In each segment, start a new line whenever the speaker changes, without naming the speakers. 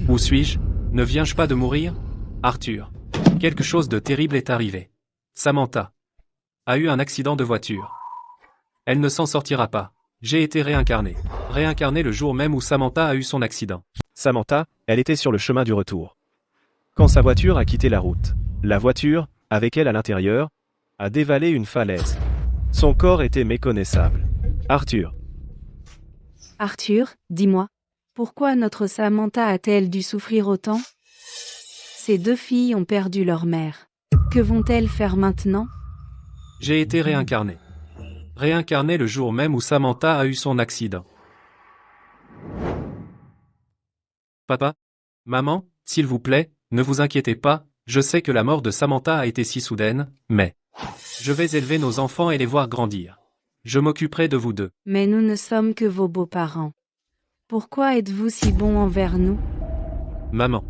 Où suis-je? Ne viens-je pas de mourir? Arthur. Quelque chose de terrible est arrivé. Samantha a eu un accident de voiture. Elle ne s'en sortira pas. J'ai été réincarné. Réincarné le jour même où Samantha a eu son accident.
Samantha, elle était sur le chemin du retour. Quand sa voiture a quitté la route, la voiture, avec elle à l'intérieur, a dévalé une falaise. Son corps était méconnaissable. Arthur.
Arthur, dis-moi, pourquoi notre Samantha a-t-elle dû souffrir autant? Ces deux filles ont perdu leur mère. Que vont-elles faire maintenant?
J'ai été réincarné. Réincarné le jour même où Samantha a eu son accident. Papa? Maman, s'il vous plaît, ne vous inquiétez pas, je sais que la mort de Samantha a été si soudaine, mais je vais élever nos enfants et les voir grandir. Je m'occuperai de vous deux.
Mais nous ne sommes que vos beaux-parents. Pourquoi êtes-vous si bons envers nous?
Maman.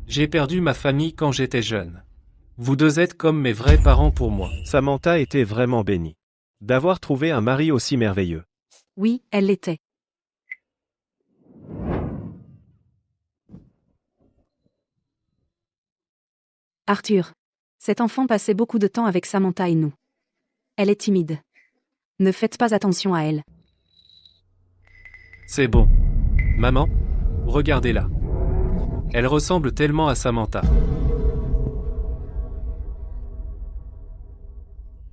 J'ai perdu ma famille quand j'étais jeune. Vous deux êtes comme mes vrais parents pour moi.
Samantha était vraiment bénie d'avoir trouvé un mari aussi merveilleux.
Oui, elle l'était. Arthur. Cet enfant passait beaucoup de temps avec Samantha et nous. Elle est timide. Ne faites pas attention à elle.
C'est bon. Maman, regardez-la. Elle ressemble tellement à Samantha.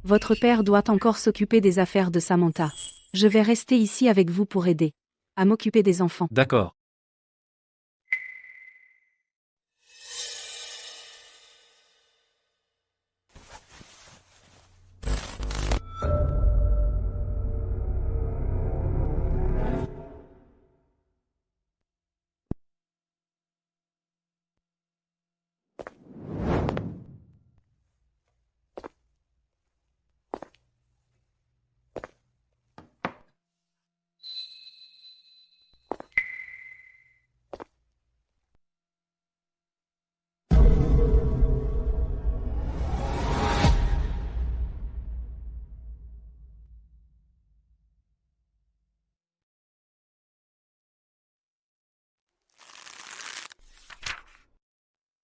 Votre père doit encore s'occuper des affaires de Samantha. Je vais rester ici avec vous pour aider à m'occuper des enfants.
D'accord.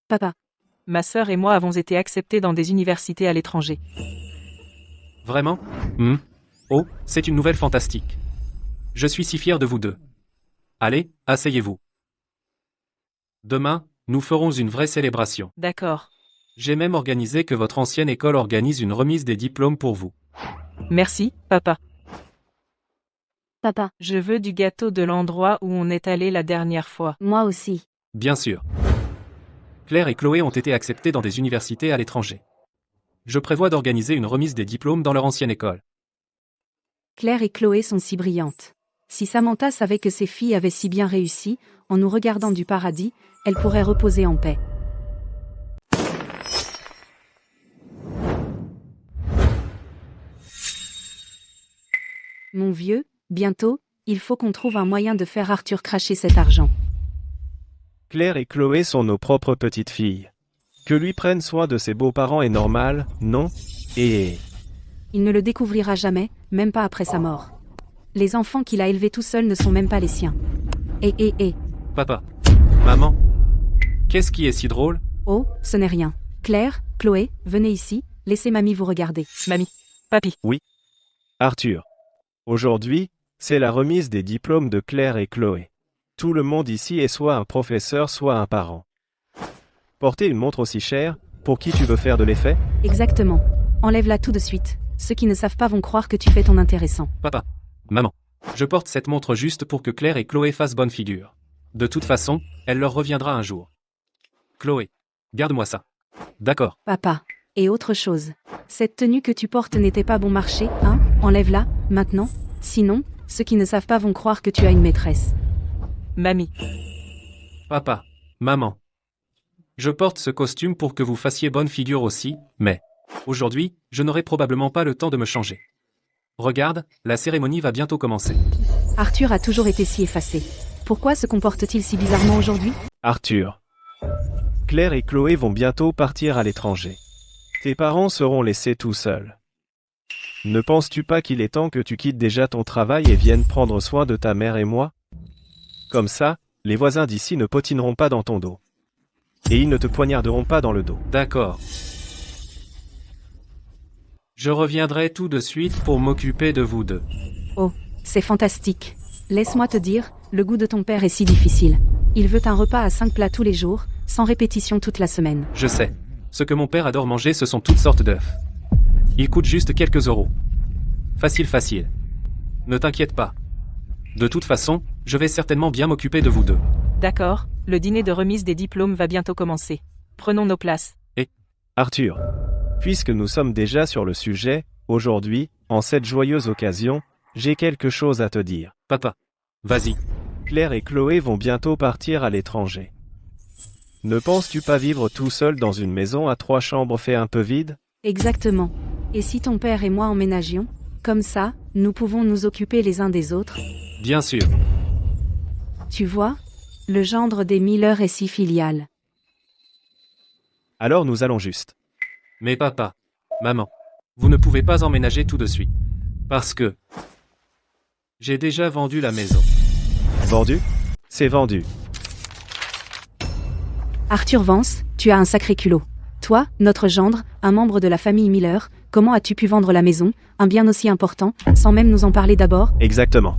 Papa.
Ma sœur et moi avons été acceptés dans des universités à l'étranger.
Vraiment? Oh, c'est une nouvelle fantastique. Je suis si fier de vous deux. Allez, asseyez-vous. Demain, nous ferons une vraie célébration.
D'accord.
J'ai même organisé que votre ancienne école organise une remise des diplômes pour vous.
Merci, papa.
Papa.
Je veux du gâteau de l'endroit où on est allé la dernière fois.
Moi aussi.
Bien sûr. Claire et Chloé ont été acceptées dans des universités à l'étranger. Je prévois d'organiser une remise des diplômes dans leur ancienne école.
Claire et Chloé sont si brillantes. Si Samantha savait que ses filles avaient si bien réussi, en nous regardant du paradis, elle pourrait reposer en paix. Mon vieux, bientôt, il faut qu'on trouve un moyen de faire Arthur cracher cet argent.
Claire et Chloé sont nos propres petites filles. Que lui prenne soin de ses beaux-parents est normal, non? Et...
Il ne le découvrira jamais, même pas après sa mort. Les enfants qu'il a élevés tout seul ne sont même pas les siens.
Papa. Maman. Qu'est-ce qui est si drôle?
Oh, ce n'est rien. Claire, Chloé, venez ici, laissez mamie vous regarder.
Mamie. Papi.
Arthur. Aujourd'hui, c'est la remise des diplômes de Claire et Chloé. Tout le monde ici est soit un professeur, soit un parent. Porter une montre aussi chère, pour qui tu veux faire de l'effet?
Exactement. Enlève-la tout de suite. Ceux qui ne savent pas vont croire que tu fais ton intéressant.
Papa. Maman. Je porte cette montre juste pour que Claire et Chloé fassent bonne figure. De toute façon, elle leur reviendra un jour. Chloé. Garde-moi ça. D'accord.
Papa. Et autre chose. Cette tenue que tu portes n'était pas bon marché, hein? Enlève-la, maintenant. Sinon, ceux qui ne savent pas vont croire que tu as une maîtresse.
Mamie.
Papa. Maman. Je porte ce costume pour que vous fassiez bonne figure aussi, mais aujourd'hui, je n'aurai probablement pas le temps de me changer. Regarde, la cérémonie va bientôt commencer.
Arthur a toujours été si effacé. Pourquoi se comporte-t-il si bizarrement aujourd'hui?
Arthur. Claire et Chloé vont bientôt partir à l'étranger. Tes parents seront laissés tout seuls. Ne penses-tu pas qu'il est temps que tu quittes déjà ton travail et viennes prendre soin de ta mère et moi? Comme ça, Les voisins d'ici ne potineront pas dans ton dos. Et ils ne te poignarderont pas dans le dos.
D'accord. Je reviendrai tout de suite pour m'occuper de vous deux.
Oh, c'est fantastique. Laisse-moi te dire, le goût de ton père est si difficile. Il veut un repas à 5 plats tous les jours, sans répétition toute la semaine.
Je sais. Ce que mon père adore manger, ce sont toutes sortes d'œufs. Ils coûtent juste quelques euros. Facile, facile. Ne t'inquiète pas. De toute façon, je vais certainement bien m'occuper de vous deux.
D'accord, le dîner de remise des diplômes va bientôt commencer. Prenons nos places.
Arthur, puisque nous sommes déjà sur le sujet, aujourd'hui, en cette joyeuse occasion, j'ai quelque chose à te dire.
Papa. Vas-y.
Claire et Chloé vont bientôt partir à l'étranger. Ne penses-tu pas vivre tout seul dans une maison à 3 chambres fait un peu vide?
Exactement. Et si ton père et moi emménagions? Comme ça, nous pouvons nous occuper les uns des autres.
Bien sûr.
Tu vois? Le gendre des Miller est si filial.
Alors nous allons juste.
Mais papa. Maman. Vous ne pouvez pas emménager tout de suite. Parce que... j'ai déjà vendu la maison.
Vendu? C'est vendu.
Arthur Vance, tu as un sacré culot. Toi, notre gendre, un membre de la famille Miller, comment as-tu pu vendre la maison, un bien aussi important, sans même nous en parler d'abord?
Exactement.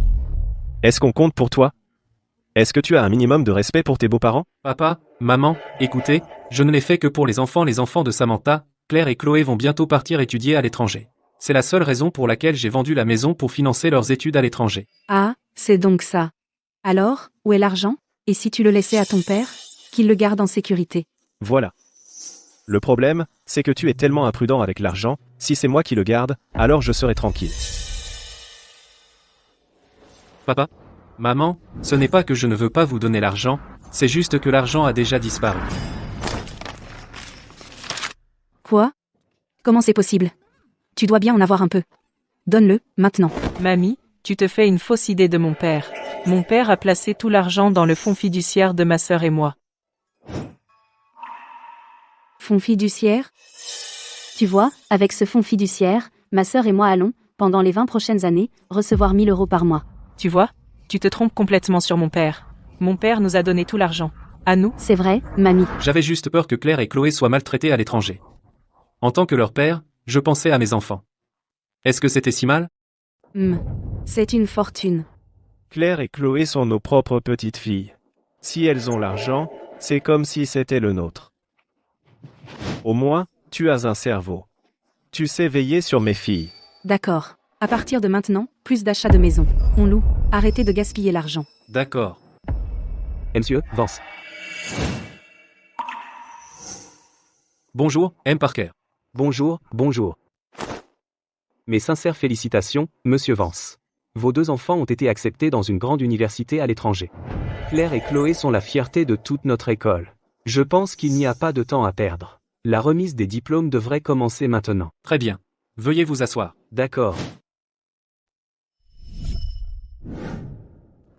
Est-ce qu'on compte pour toi? Est-ce que tu as un minimum de respect pour tes beaux-parents?
Papa, maman, écoutez, je ne l'ai fait que pour les enfants de Samantha. Claire et Chloé vont bientôt partir étudier à l'étranger. C'est la seule raison pour laquelle j'ai vendu la maison pour financer leurs études à l'étranger.
Ah, c'est donc ça. Alors, où est l'argent? Et si tu le laissais à ton père? Qu'il le garde en sécurité.
Voilà. Le problème, c'est que tu es tellement imprudent avec l'argent, si c'est moi qui le garde, alors je serai tranquille.
Papa, maman, ce n'est pas que je ne veux pas vous donner l'argent, c'est juste que l'argent a déjà disparu.
Quoi? Comment c'est possible? Tu dois bien en avoir un peu. Donne-le, maintenant.
Mamie, tu te fais une fausse idée de mon père. Mon père a placé tout l'argent dans le fonds fiduciaire de ma sœur et moi.
Fonds fiduciaire? Tu vois, avec ce fonds fiduciaire, ma sœur et moi allons, pendant les 20 prochaines années, recevoir 1 000 € par mois.
Tu vois? Tu te trompes complètement sur mon père. Mon père nous a donné tout l'argent. À nous?
C'est vrai, mamie.
J'avais juste peur que Claire et Chloé soient maltraitées à l'étranger. En tant que leur père, je pensais à mes enfants. Est-ce que c'était si mal?
C'est une fortune.
Claire et Chloé sont nos propres petites filles. Si elles ont l'argent, c'est comme si c'était le nôtre. Au moins, tu as un cerveau. Tu sais veiller sur mes filles.
D'accord. À partir de maintenant, plus d'achats de maisons. On loue. Arrêtez de gaspiller l'argent.
D'accord.
Monsieur Vance.
Bonjour, M. Parker.
Bonjour, bonjour. Mes sincères félicitations, Monsieur Vance. Vos 2 enfants ont été acceptés dans une grande université à l'étranger. Claire et Chloé sont la fierté de toute notre école. Je pense qu'il n'y a pas de temps à perdre. La remise des diplômes devrait commencer maintenant.
Très bien. Veuillez vous asseoir.
D'accord.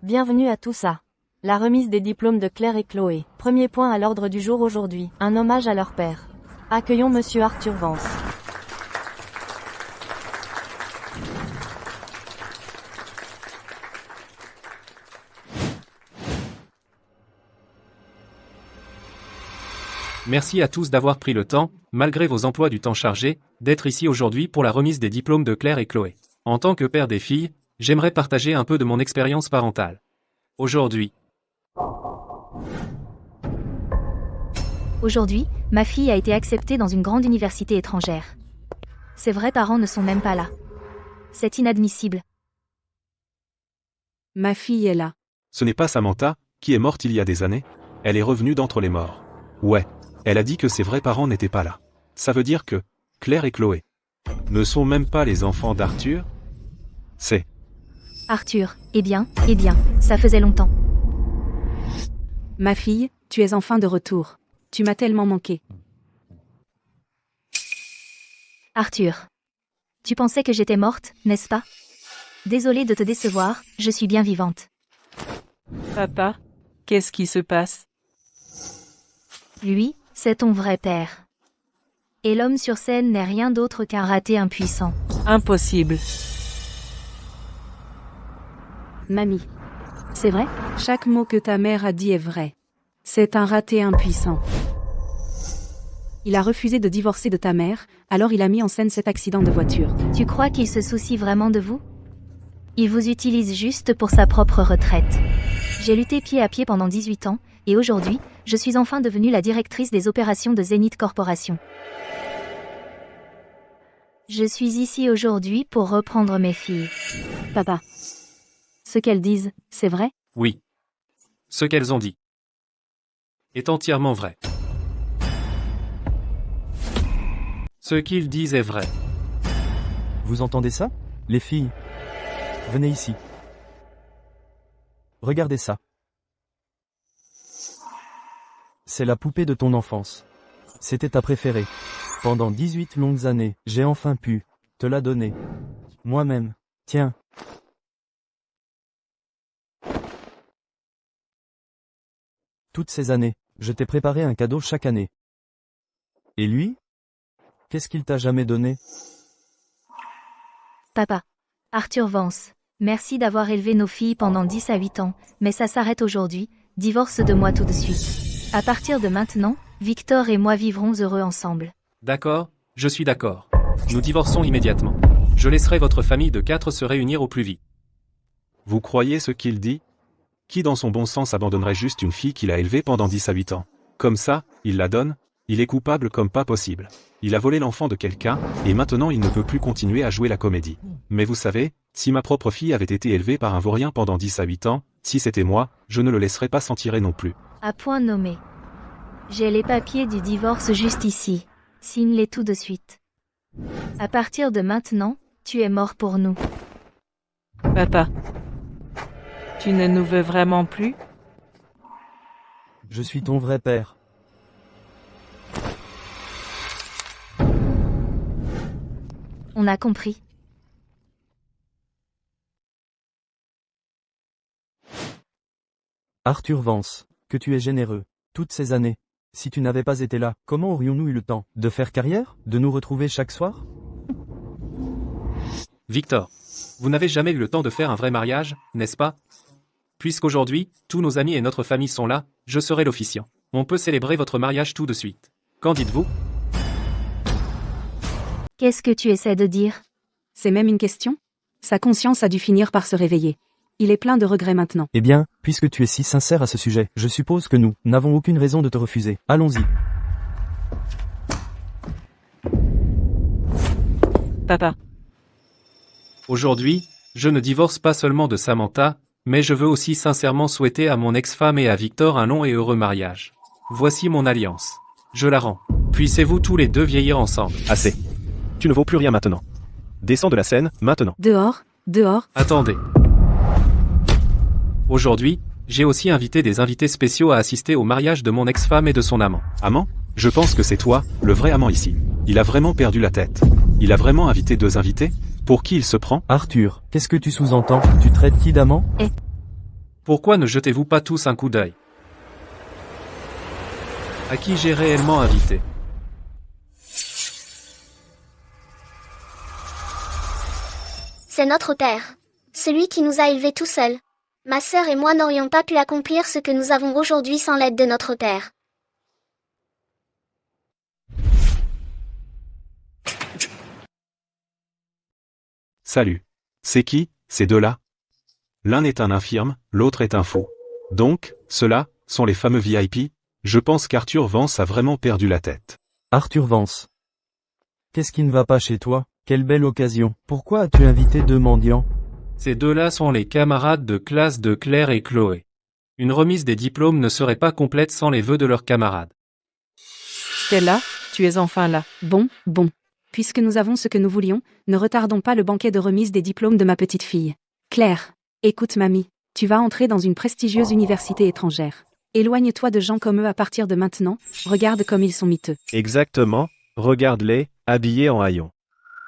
Bienvenue à Toussa. La remise des diplômes de Claire et Chloé. Premier point à l'ordre du jour aujourd'hui, un hommage à leur père. Accueillons Monsieur Arthur Vance.
Merci à tous d'avoir pris le temps, malgré vos emplois du temps chargés, d'être ici aujourd'hui pour la remise des diplômes de Claire et Chloé. En tant que père des filles, j'aimerais partager un peu de mon expérience parentale. Aujourd'hui,
ma fille a été acceptée dans une grande université étrangère. Ses vrais parents ne sont même pas là. C'est inadmissible.
Ma fille est là.
Ce n'est pas Samantha, qui est morte il y a des années. Elle est revenue d'entre les morts. Ouais, elle a dit que ses vrais parents n'étaient pas là. Ça veut dire que Claire et Chloé ne sont même pas les enfants d'Arthur? C'est...
Arthur, eh bien, ça faisait longtemps.
Ma fille, tu es enfin de retour. Tu m'as tellement manqué.
Arthur. Tu pensais que j'étais morte, n'est-ce pas? Désolée de te décevoir, je suis bien vivante.
Papa, qu'est-ce qui se passe?
Lui, c'est ton vrai père. Et l'homme sur scène n'est rien d'autre qu'un raté impuissant.
Impossible.
Mamie.
C'est vrai?
Chaque mot que ta mère a dit est vrai. C'est un raté impuissant. Il a refusé de divorcer de ta mère, alors il a mis en scène cet accident de voiture.
Tu crois qu'il se soucie vraiment de vous? Il vous utilise juste pour sa propre retraite. J'ai lutté pied à pied pendant 18 ans, et aujourd'hui, je suis enfin devenue la directrice des opérations de Zenith Corporation. Je suis ici aujourd'hui pour reprendre mes filles.
Papa. Ce qu'elles disent, c'est vrai?
Oui. Ce qu'elles ont dit est entièrement vrai. Ce qu'ils disent est vrai.
Vous entendez ça? Les filles. Venez ici. Regardez ça. C'est la poupée de ton enfance. C'était ta préférée. Pendant 18 longues années, j'ai enfin pu te la donner. Moi-même. Tiens. Toutes ces années, je t'ai préparé un cadeau chaque année. Et lui? Qu'est-ce qu'il t'a jamais donné?
Papa. Arthur Vance. Merci d'avoir élevé nos filles pendant 10 à 8 ans, mais ça s'arrête aujourd'hui, divorce de moi tout de suite. À partir de maintenant, Victor et moi vivrons heureux ensemble.
D'accord, je suis d'accord. Nous divorçons immédiatement. Je laisserai votre famille de 4 se réunir au plus vite.
Vous croyez ce qu'il dit? Qui dans son bon sens abandonnerait juste une fille qu'il a élevée pendant 10 à 8 ans? Comme ça, il la donne? Il est coupable comme pas possible. Il a volé l'enfant de quelqu'un, et maintenant il ne peut plus continuer à jouer la comédie. Mais vous savez, si ma propre fille avait été élevée par un vaurien pendant 10 à 8 ans, si c'était moi, je ne le laisserais pas s'en tirer non plus.
À point nommé. J'ai les papiers du divorce juste ici. Signe-les tout de suite. À partir de maintenant, tu es mort pour nous.
Papa. Tu ne nous veux vraiment plus?
Je suis ton vrai père.
On a compris.
Arthur Vance, que tu es généreux. Toutes ces années. Si tu n'avais pas été là, comment aurions-nous eu le temps de faire carrière? De nous retrouver chaque soir?
Victor, vous n'avez jamais eu le temps de faire un vrai mariage, n'est-ce pas? Puisqu'aujourd'hui, tous nos amis et notre famille sont là, je serai l'officiant. On peut célébrer votre mariage tout de suite. Qu'en dites-vous?
Qu'est-ce que tu essaies de dire?
C'est même une question? Sa conscience a dû finir par se réveiller. Il est plein de regrets maintenant.
Eh bien, puisque tu es si sincère à ce sujet, je suppose que nous n'avons aucune raison de te refuser. Allons-y.
Papa.
Aujourd'hui, je ne divorce pas seulement de Samantha, mais je veux aussi sincèrement souhaiter à mon ex-femme et à Victor un long et heureux mariage. Voici mon alliance. Je la rends. Puissez-vous tous les deux vieillir ensemble.
Assez. Tu ne vaux plus rien maintenant. Descends de la scène, maintenant.
Dehors, dehors.
Attendez. Aujourd'hui, j'ai aussi invité des invités spéciaux à assister au mariage de mon ex-femme et de son amant.
Amant? Je pense que c'est toi, le vrai amant ici. Il a vraiment perdu la tête. Il a vraiment invité 2 invités? Pour qui il se prend?
Arthur, qu'est-ce que tu sous-entends? Tu traites qui d'amant?
Pourquoi ne jetez-vous pas tous un coup d'œil? À qui j'ai réellement invité?
C'est notre père. Celui qui nous a élevés tout seul. Ma sœur et moi n'aurions pas pu accomplir ce que nous avons aujourd'hui sans l'aide de notre père.
Salut. C'est qui, ces deux-là? L'un est un infirme, l'autre est un fou. Donc, ceux-là, sont les fameux VIP? Je pense qu'Arthur Vance a vraiment perdu la tête.
Arthur Vance. Qu'est-ce qui ne va pas chez toi? Quelle belle occasion. Pourquoi as-tu invité 2 mendiants?
Ces deux-là sont les camarades de classe de Claire et Chloé. Une remise des diplômes ne serait pas complète sans les vœux de leurs camarades.
Stella, tu es enfin là.
Bon. Puisque nous avons ce que nous voulions, ne retardons pas le banquet de remise des diplômes de ma petite fille. Claire, écoute mamie, tu vas entrer dans une prestigieuse université étrangère. Éloigne-toi de gens comme eux à partir de maintenant, regarde comme ils sont miteux.
Exactement, regarde-les, habillés en haillons.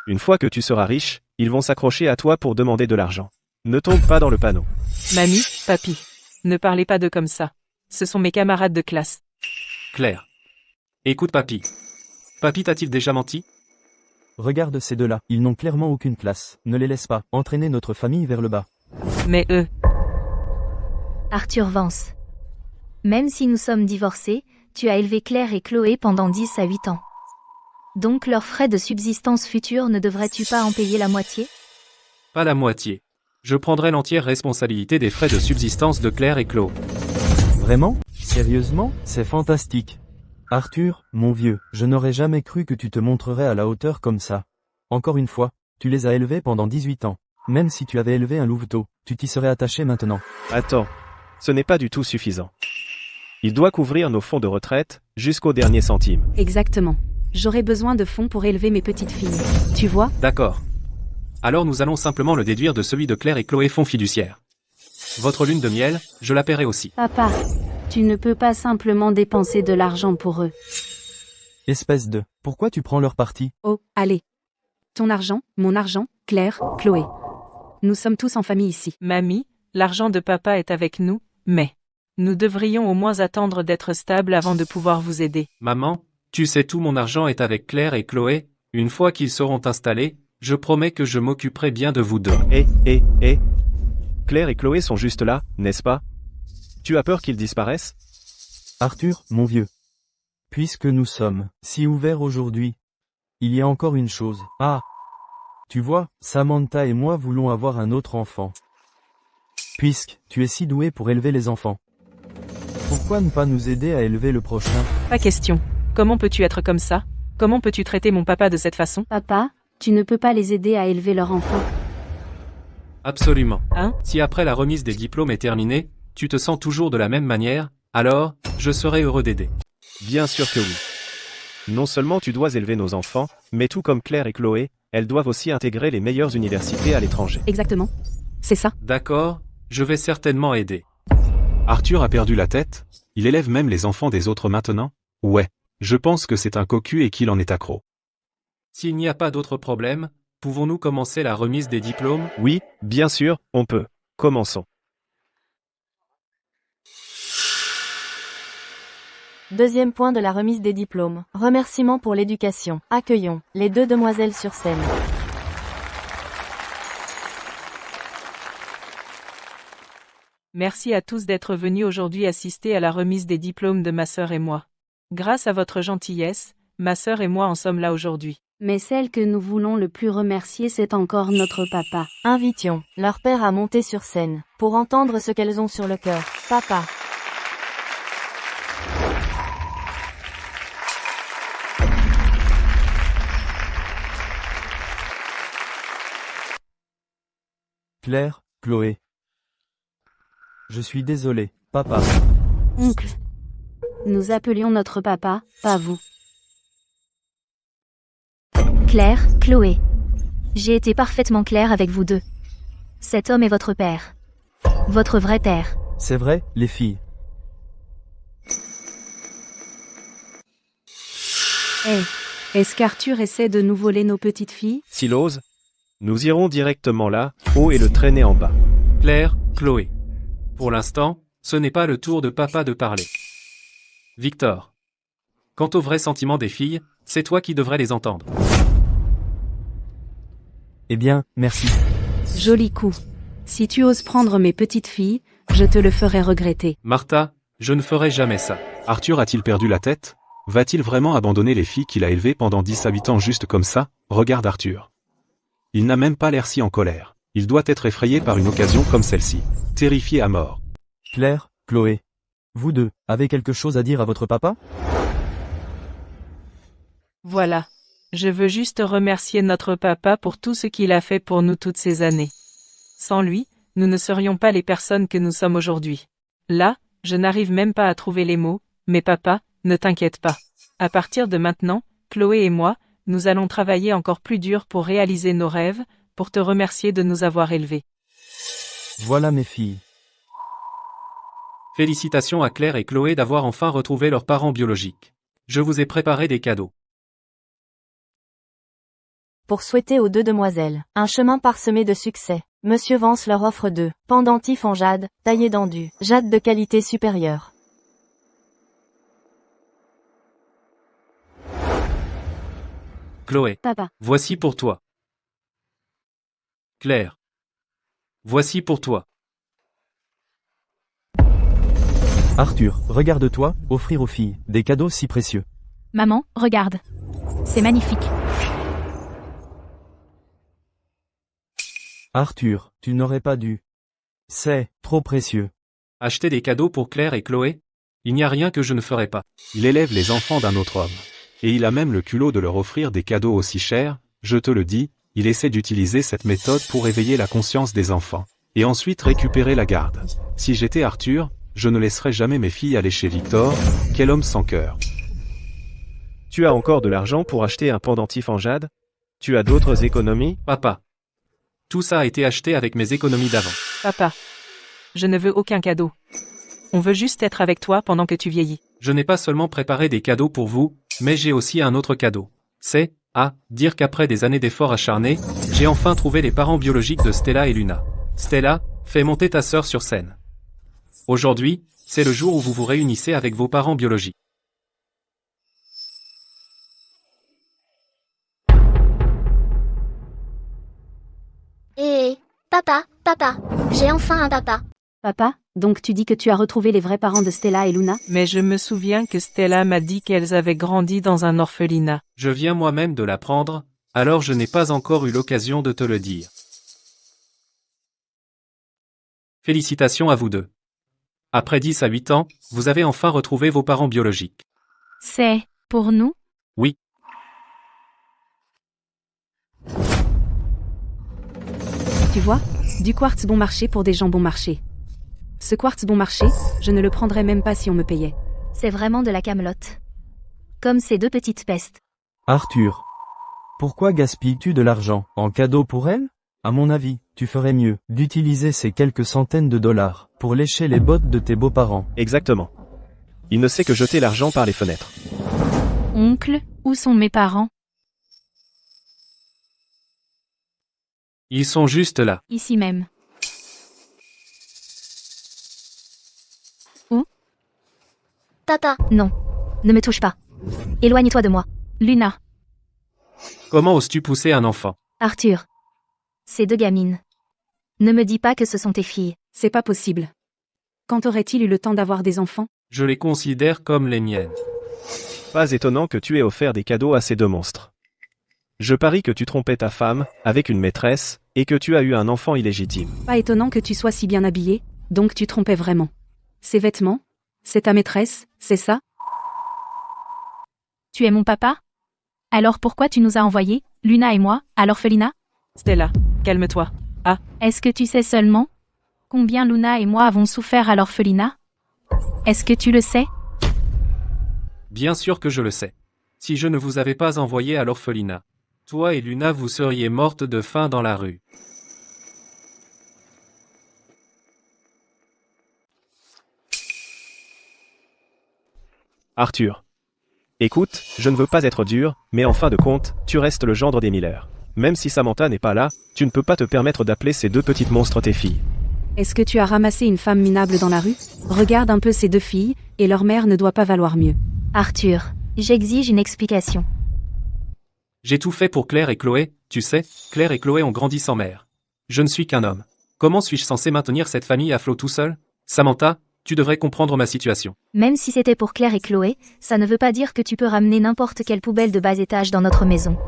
Une fois que tu seras riche, ils vont s'accrocher à toi pour demander de l'argent. Ne tombe pas dans le panneau.
Mamie, papy. Ne parlez pas d'eux comme ça. Ce sont mes camarades de classe.
Claire. Écoute papy. Papy t'a-t-il déjà menti?
Regarde ces deux-là, ils n'ont clairement aucune classe. Ne les laisse pas entraîner notre famille vers le bas.
Mais eux.
Arthur Vance. Même si nous sommes divorcés, tu as élevé Claire et Chloé pendant 10 à 8 ans. Donc leurs frais de subsistance futurs ne devrais-tu pas en payer la moitié?
Pas la moitié. Je prendrai l'entière responsabilité des frais de subsistance de Claire et Chloé.
Vraiment? Sérieusement? C'est fantastique. Arthur, mon vieux, je n'aurais jamais cru que tu te montrerais à la hauteur comme ça. Encore une fois, tu les as élevés pendant 18 ans. Même si tu avais élevé un louveteau, tu t'y serais attaché maintenant.
Attends, ce n'est pas du tout suffisant. Il doit couvrir nos fonds de retraite, jusqu'au dernier centime.
Exactement. J'aurai besoin de fonds pour élever mes petites filles. Tu vois?
D'accord. Alors nous allons simplement le déduire de celui de Claire et Chloé fonds fiduciaires. Votre lune de miel, je la paierai aussi.
Papa, tu ne peux pas simplement dépenser de l'argent pour eux.
Espèce de... Pourquoi tu prends leur parti?
Oh, allez. Ton argent, mon argent, Claire, Chloé. Nous sommes tous en famille ici.
Mamie, l'argent de papa est avec nous, mais nous devrions au moins attendre d'être stables avant de pouvoir vous aider.
Maman, tu sais tout mon argent est avec Claire et Chloé, une fois qu'ils seront installés, je promets que je m'occuperai bien de vous deux.
Claire et Chloé sont juste là, n'est-ce pas? Tu as peur qu'ils disparaissent?
Arthur, mon vieux. Puisque nous sommes si ouverts aujourd'hui, il y a encore une chose. Ah! Tu vois, Samantha et moi voulons avoir un autre enfant. Puisque tu es si doué pour élever les enfants. Pourquoi ne pas nous aider à élever le prochain?
Pas question. Comment peux-tu être comme ça? Comment peux-tu traiter mon papa de cette façon?
Papa, tu ne peux pas les aider à élever leur enfant.
Absolument.
Hein?
Si après la remise des diplômes est terminée, tu te sens toujours de la même manière, alors, je serai heureux d'aider.
Bien sûr que oui. Non seulement tu dois élever nos enfants, mais tout comme Claire et Chloé, elles doivent aussi intégrer les meilleures universités à l'étranger.
Exactement. C'est ça.
D'accord, je vais certainement aider.
Arthur a perdu la tête? Il élève même les enfants des autres maintenant? Ouais, je pense que c'est un cocu et qu'il en est accro.
S'il n'y a pas d'autres problèmes, pouvons-nous commencer la remise des diplômes?
Oui, bien sûr, on peut. Commençons.
Deuxième point de la remise des diplômes. Remerciements pour l'éducation. Accueillons les deux demoiselles sur scène.
Merci à tous d'être venus aujourd'hui assister à la remise des diplômes de ma sœur et moi. Grâce à votre gentillesse, ma sœur et moi en sommes là aujourd'hui.
Mais celle que nous voulons le plus remercier, c'est encore notre papa.
Invitions leur père à monter sur scène pour entendre ce qu'elles ont sur le cœur. Papa.
Claire, Chloé. Je suis désolé, papa.
Oncle. Nous appelions notre papa, pas vous.
Claire, Chloé. J'ai été parfaitement claire avec vous deux. Cet homme est votre père. Votre vrai père.
C'est vrai, les filles.
Est-ce qu'Arthur essaie de nous voler nos petites filles?
S'il ose, nous irons directement là, haut et le traîner en bas.
Claire, Chloé. Pour l'instant, ce n'est pas le tour de papa de parler. Victor. Quant aux vrais sentiments des filles, c'est toi qui devrais les entendre.
Eh bien, merci.
Joli coup. Si tu oses prendre mes petites filles, je te le ferai regretter.
Martha, je ne ferai jamais ça.
Arthur a-t-il perdu la tête? Va-t-il vraiment abandonner les filles qu'il a élevées pendant 10 à 8 ans juste comme ça? Regarde Arthur. Il n'a même pas l'air si en colère. Il doit être effrayé par une occasion comme celle-ci. Terrifié à mort.
Claire, Chloé. Vous deux, avez quelque chose à dire à votre papa?
Voilà. Je veux juste remercier notre papa pour tout ce qu'il a fait pour nous toutes ces années. Sans lui, nous ne serions pas les personnes que nous sommes aujourd'hui. Là, je n'arrive même pas à trouver les mots, mais papa, ne t'inquiète pas. À partir de maintenant, Chloé et moi, nous allons travailler encore plus dur pour réaliser nos rêves, pour te remercier de nous avoir élevés.
Voilà mes filles.
Félicitations à Claire et Chloé d'avoir enfin retrouvé leurs parents biologiques. Je vous ai préparé des cadeaux.
Pour souhaiter aux deux demoiselles un chemin parsemé de succès, Monsieur Vance leur offre deux pendentifs en jade, taillés dans du jade de qualité supérieure.
Chloé.
Papa.
Voici pour toi. Claire. Voici pour toi.
Arthur, regarde-toi, offrir aux filles des cadeaux si précieux.
Maman, regarde. C'est magnifique.
Arthur, tu n'aurais pas dû. C'est trop précieux.
Acheter des cadeaux pour Claire et Chloé? Il n'y a rien que je ne ferai pas.
Il élève les enfants d'un autre homme. Et il a même le culot de leur offrir des cadeaux aussi chers, je te le dis, il essaie d'utiliser cette méthode pour éveiller la conscience des enfants. Et ensuite récupérer la garde. Si j'étais Arthur, je ne laisserais jamais mes filles aller chez Victor, quel homme sans cœur.
Tu as encore de l'argent pour acheter un pendentif en jade? Tu as d'autres économies?
Papa. Tout ça a été acheté avec mes économies d'avant.
Papa. Je ne veux aucun cadeau. On veut juste être avec toi pendant que tu vieillis.
Je n'ai pas seulement préparé des cadeaux pour vous, mais j'ai aussi un autre cadeau. C'est, dire qu'après des années d'efforts acharnés, j'ai enfin trouvé les parents biologiques de Stella et Luna. Stella, fais monter ta sœur sur scène. Aujourd'hui, c'est le jour où vous vous réunissez avec vos parents biologiques.
Papa, j'ai enfin un papa.
Papa, donc tu dis que tu as retrouvé les vrais parents de Stella et Luna?
Mais je me souviens que Stella m'a dit qu'elles avaient grandi dans un orphelinat.
Je viens moi-même de l'apprendre, alors je n'ai pas encore eu l'occasion de te le dire. Félicitations à vous deux. Après 10 à 8 ans, vous avez enfin retrouvé vos parents biologiques.
C'est pour nous?
Oui.
Tu vois, du quartz bon marché pour des gens bon marché. Ce quartz bon marché, je ne le prendrais même pas si on me payait.
C'est vraiment de la camelote. Comme ces deux petites pestes.
Arthur. Pourquoi gaspilles-tu de l'argent en cadeau pour elle? À mon avis, tu ferais mieux d'utiliser ces quelques centaines de dollars pour lécher les bottes de tes beaux-parents.
Exactement. Il ne sait que jeter l'argent par les fenêtres.
Oncle, où sont mes parents?
Ils sont juste là.
Ici même. Où?
Papa,
Non. Ne me touche pas. Éloigne-toi de moi. Luna.
Comment oses-tu pousser un enfant?
Arthur. Ces deux gamines. Ne me dis pas que ce sont tes filles.
C'est pas possible. Quand aurait-il eu le temps d'avoir des enfants?
Je les considère comme les miennes.
Pas étonnant que tu aies offert des cadeaux à ces deux monstres. Je parie que tu trompais ta femme, avec une maîtresse, et que tu as eu un enfant illégitime.
Pas étonnant que tu sois si bien habillé, donc tu trompais vraiment. Ces vêtements? C'est ta maîtresse, c'est ça?
Tu es mon papa? Alors pourquoi tu nous as envoyés, Luna et moi, à l'orphelinat?
Stella, calme-toi.
Est-ce que tu sais seulement combien Luna et moi avons souffert à l'orphelinat? Est-ce que tu le sais?
Bien sûr que je le sais. Si je ne vous avais pas envoyé à l'orphelinat, toi et Luna vous seriez mortes de faim dans la rue.
Arthur. Écoute, je ne veux pas être dur, mais en fin de compte, tu restes le gendre des Miller. Même si Samantha n'est pas là, tu ne peux pas te permettre d'appeler ces deux petites monstres tes filles.
Est-ce que tu as ramassé une femme minable dans la rue? Regarde un peu ces deux filles, et leur mère ne doit pas valoir mieux.
Arthur, j'exige une explication.
J'ai tout fait pour Claire et Chloé, tu sais, Claire et Chloé ont grandi sans mère. Je ne suis qu'un homme. Comment suis-je censé maintenir cette famille à flot tout seul? Samantha, tu devrais comprendre ma situation.
Même si c'était pour Claire et Chloé, ça ne veut pas dire que tu peux ramener n'importe quelle poubelle de bas étage dans notre maison.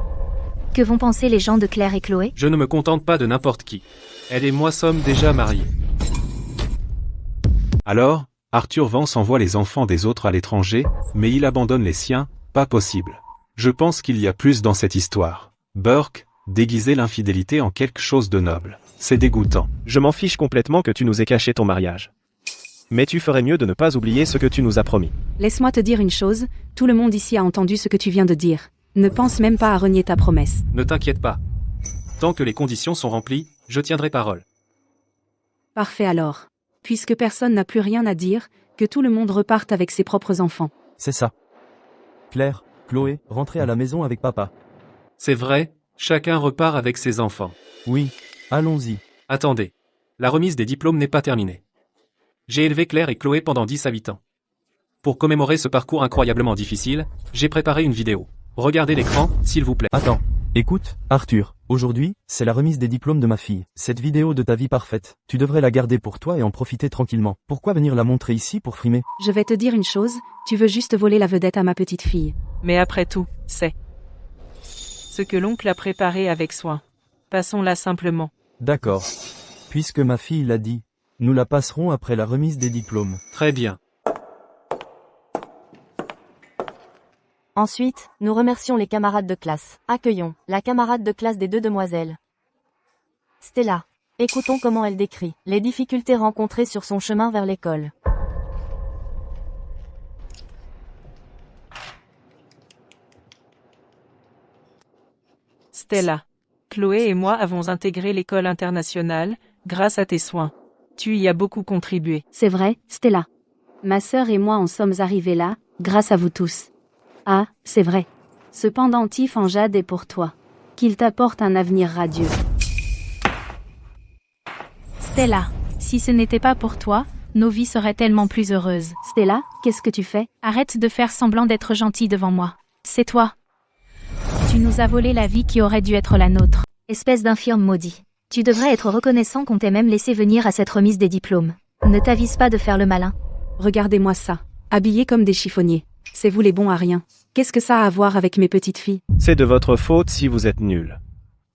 Que vont penser les gens de Claire et Chloé?
Je ne me contente pas de n'importe qui. Elle et moi sommes déjà mariés.
Alors, Arthur Vance envoie les enfants des autres à l'étranger, mais il abandonne les siens, pas possible. Je pense qu'il y a plus dans cette histoire. Burke, déguiser l'infidélité en quelque chose de noble. C'est dégoûtant.
Je m'en fiche complètement que tu nous aies caché ton mariage. Mais tu ferais mieux de ne pas oublier ce que tu nous as promis.
Laisse-moi te dire une chose, tout le monde ici a entendu ce que tu viens de dire. Ne pense même pas à renier ta promesse.
Ne t'inquiète pas. Tant que les conditions sont remplies, je tiendrai parole.
Parfait alors. Puisque personne n'a plus rien à dire, que tout le monde reparte avec ses propres enfants.
C'est ça. Claire, Chloé, rentrez à la maison avec papa.
C'est vrai, chacun repart avec ses enfants.
Oui, allons-y.
Attendez. La remise des diplômes n'est pas terminée. J'ai élevé Claire et Chloé pendant 10 à 8 ans. Pour commémorer ce parcours incroyablement difficile, j'ai préparé une vidéo. Regardez l'écran, s'il vous plaît.
Attends. Écoute, Arthur, aujourd'hui, c'est la remise des diplômes de ma fille. Cette vidéo de ta vie parfaite, tu devrais la garder pour toi et en profiter tranquillement. Pourquoi venir la montrer ici pour frimer?
Je vais te dire une chose, tu veux juste voler la vedette à ma petite fille.
Mais après tout, c'est ce que l'oncle a préparé avec soin. Passons-la simplement.
D'accord. Puisque ma fille l'a dit, nous la passerons après la remise des diplômes.
Très bien.
Ensuite, nous remercions les camarades de classe. Accueillons la camarade de classe des deux demoiselles. Stella. Écoutons comment elle décrit les difficultés rencontrées sur son chemin vers l'école.
Stella. Chloé et moi avons intégré l'école internationale, grâce à tes soins. Tu y as beaucoup contribué.
C'est vrai, Stella. Ma sœur et moi en sommes arrivés là, grâce à vous tous. Ah, c'est vrai. Ce pendentif en jade est pour toi. Qu'il t'apporte un avenir radieux.
Stella, si ce n'était pas pour toi, nos vies seraient tellement plus heureuses.
Stella, qu'est-ce que tu fais?
Arrête de faire semblant d'être gentil devant moi. C'est toi. Tu nous as volé la vie qui aurait dû être la nôtre. Espèce d'infirme maudit. Tu devrais être reconnaissant qu'on t'ait même laissé venir à cette remise des diplômes. Ne t'avise pas de faire le malin.
Regardez-moi ça. Habillés comme des chiffonniers. C'est vous les bons à rien. Qu'est-ce que ça a à voir avec mes petites filles?
C'est de votre faute si vous êtes nuls.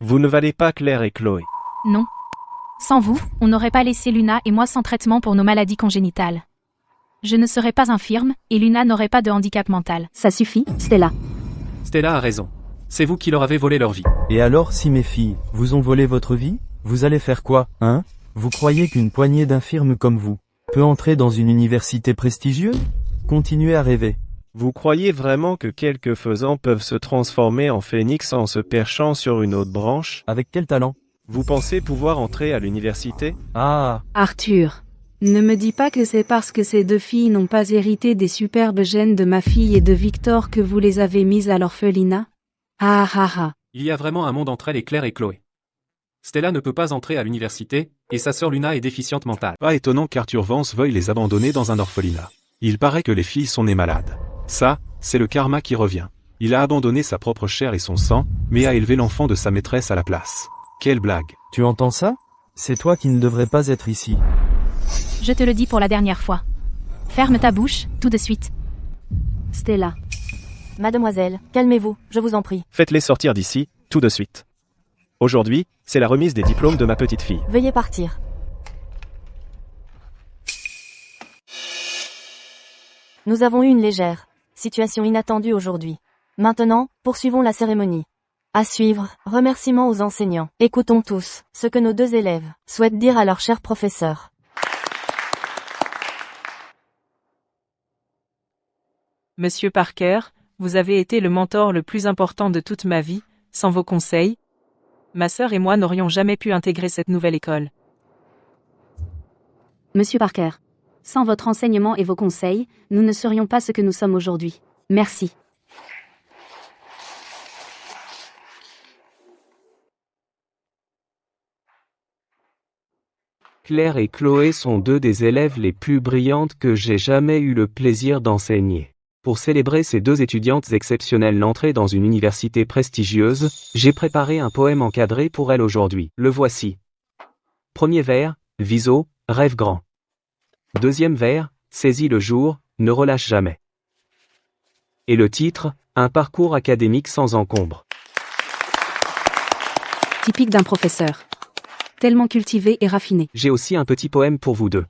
Vous ne valez pas Claire et Chloé.
Non. Sans vous, on n'aurait pas laissé Luna et moi sans traitement pour nos maladies congénitales. Je ne serais pas infirme, et Luna n'aurait pas de handicap mental.
Ça suffit, Stella.
Stella a raison. C'est vous qui leur avez volé leur vie.
Et alors si mes filles vous ont volé votre vie, vous allez faire quoi, hein? Vous croyez qu'une poignée d'infirmes comme vous peut entrer dans une université prestigieuse? Continuez à rêver.
Vous croyez vraiment que quelques faisans peuvent se transformer en phénix en se perchant sur une autre branche?
Avec quel talent?
Vous pensez pouvoir entrer à l'université?
Ah,
Arthur. Ne me dis pas que c'est parce que ces deux filles n'ont pas hérité des superbes gènes de ma fille et de Victor que vous les avez mises à l'orphelinat? Ah ah ah.
Il y a vraiment un monde entre elle et Claire et Chloé. Stella ne peut pas entrer à l'université, et sa sœur Luna est déficiente mentale.
Pas étonnant qu'Arthur Vance veuille les abandonner dans un orphelinat. Il paraît que les filles sont nées malades. Ça, c'est le karma qui revient. Il a abandonné sa propre chair et son sang, mais a élevé l'enfant de sa maîtresse à la place. Quelle blague.
tu entends ça? C'est toi qui ne devrais pas être ici.
Je te le dis pour la dernière fois. Ferme ta bouche, tout de suite.
Stella.
Mademoiselle, calmez-vous, je vous en prie.
Faites-les sortir d'ici, tout de suite. Aujourd'hui, c'est la remise des diplômes de ma petite fille.
Veuillez partir. Nous avons eu une légère situation inattendue aujourd'hui. Maintenant, poursuivons la cérémonie. À suivre, remerciements aux enseignants. Écoutons tous ce que nos deux élèves souhaitent dire à leur cher professeur.
Monsieur Parker, vous avez été le mentor le plus important de toute ma vie. Sans vos conseils, ma sœur et moi n'aurions jamais pu intégrer cette nouvelle école.
Monsieur Parker. Sans votre enseignement et vos conseils, nous ne serions pas ce que nous sommes aujourd'hui. Merci.
Claire et Chloé sont deux des élèves les plus brillantes que j'ai jamais eu le plaisir d'enseigner. Pour célébrer ces deux étudiantes exceptionnelles l'entrée dans une université prestigieuse, j'ai préparé un poème encadré pour elles aujourd'hui. Le voici. Premier vers, Viso, rêve grand. Deuxième vers, saisis le jour, ne relâche jamais. Et le titre, un parcours académique sans encombre.
Typique d'un professeur. Tellement cultivé et raffiné.
J'ai aussi un petit poème pour vous deux.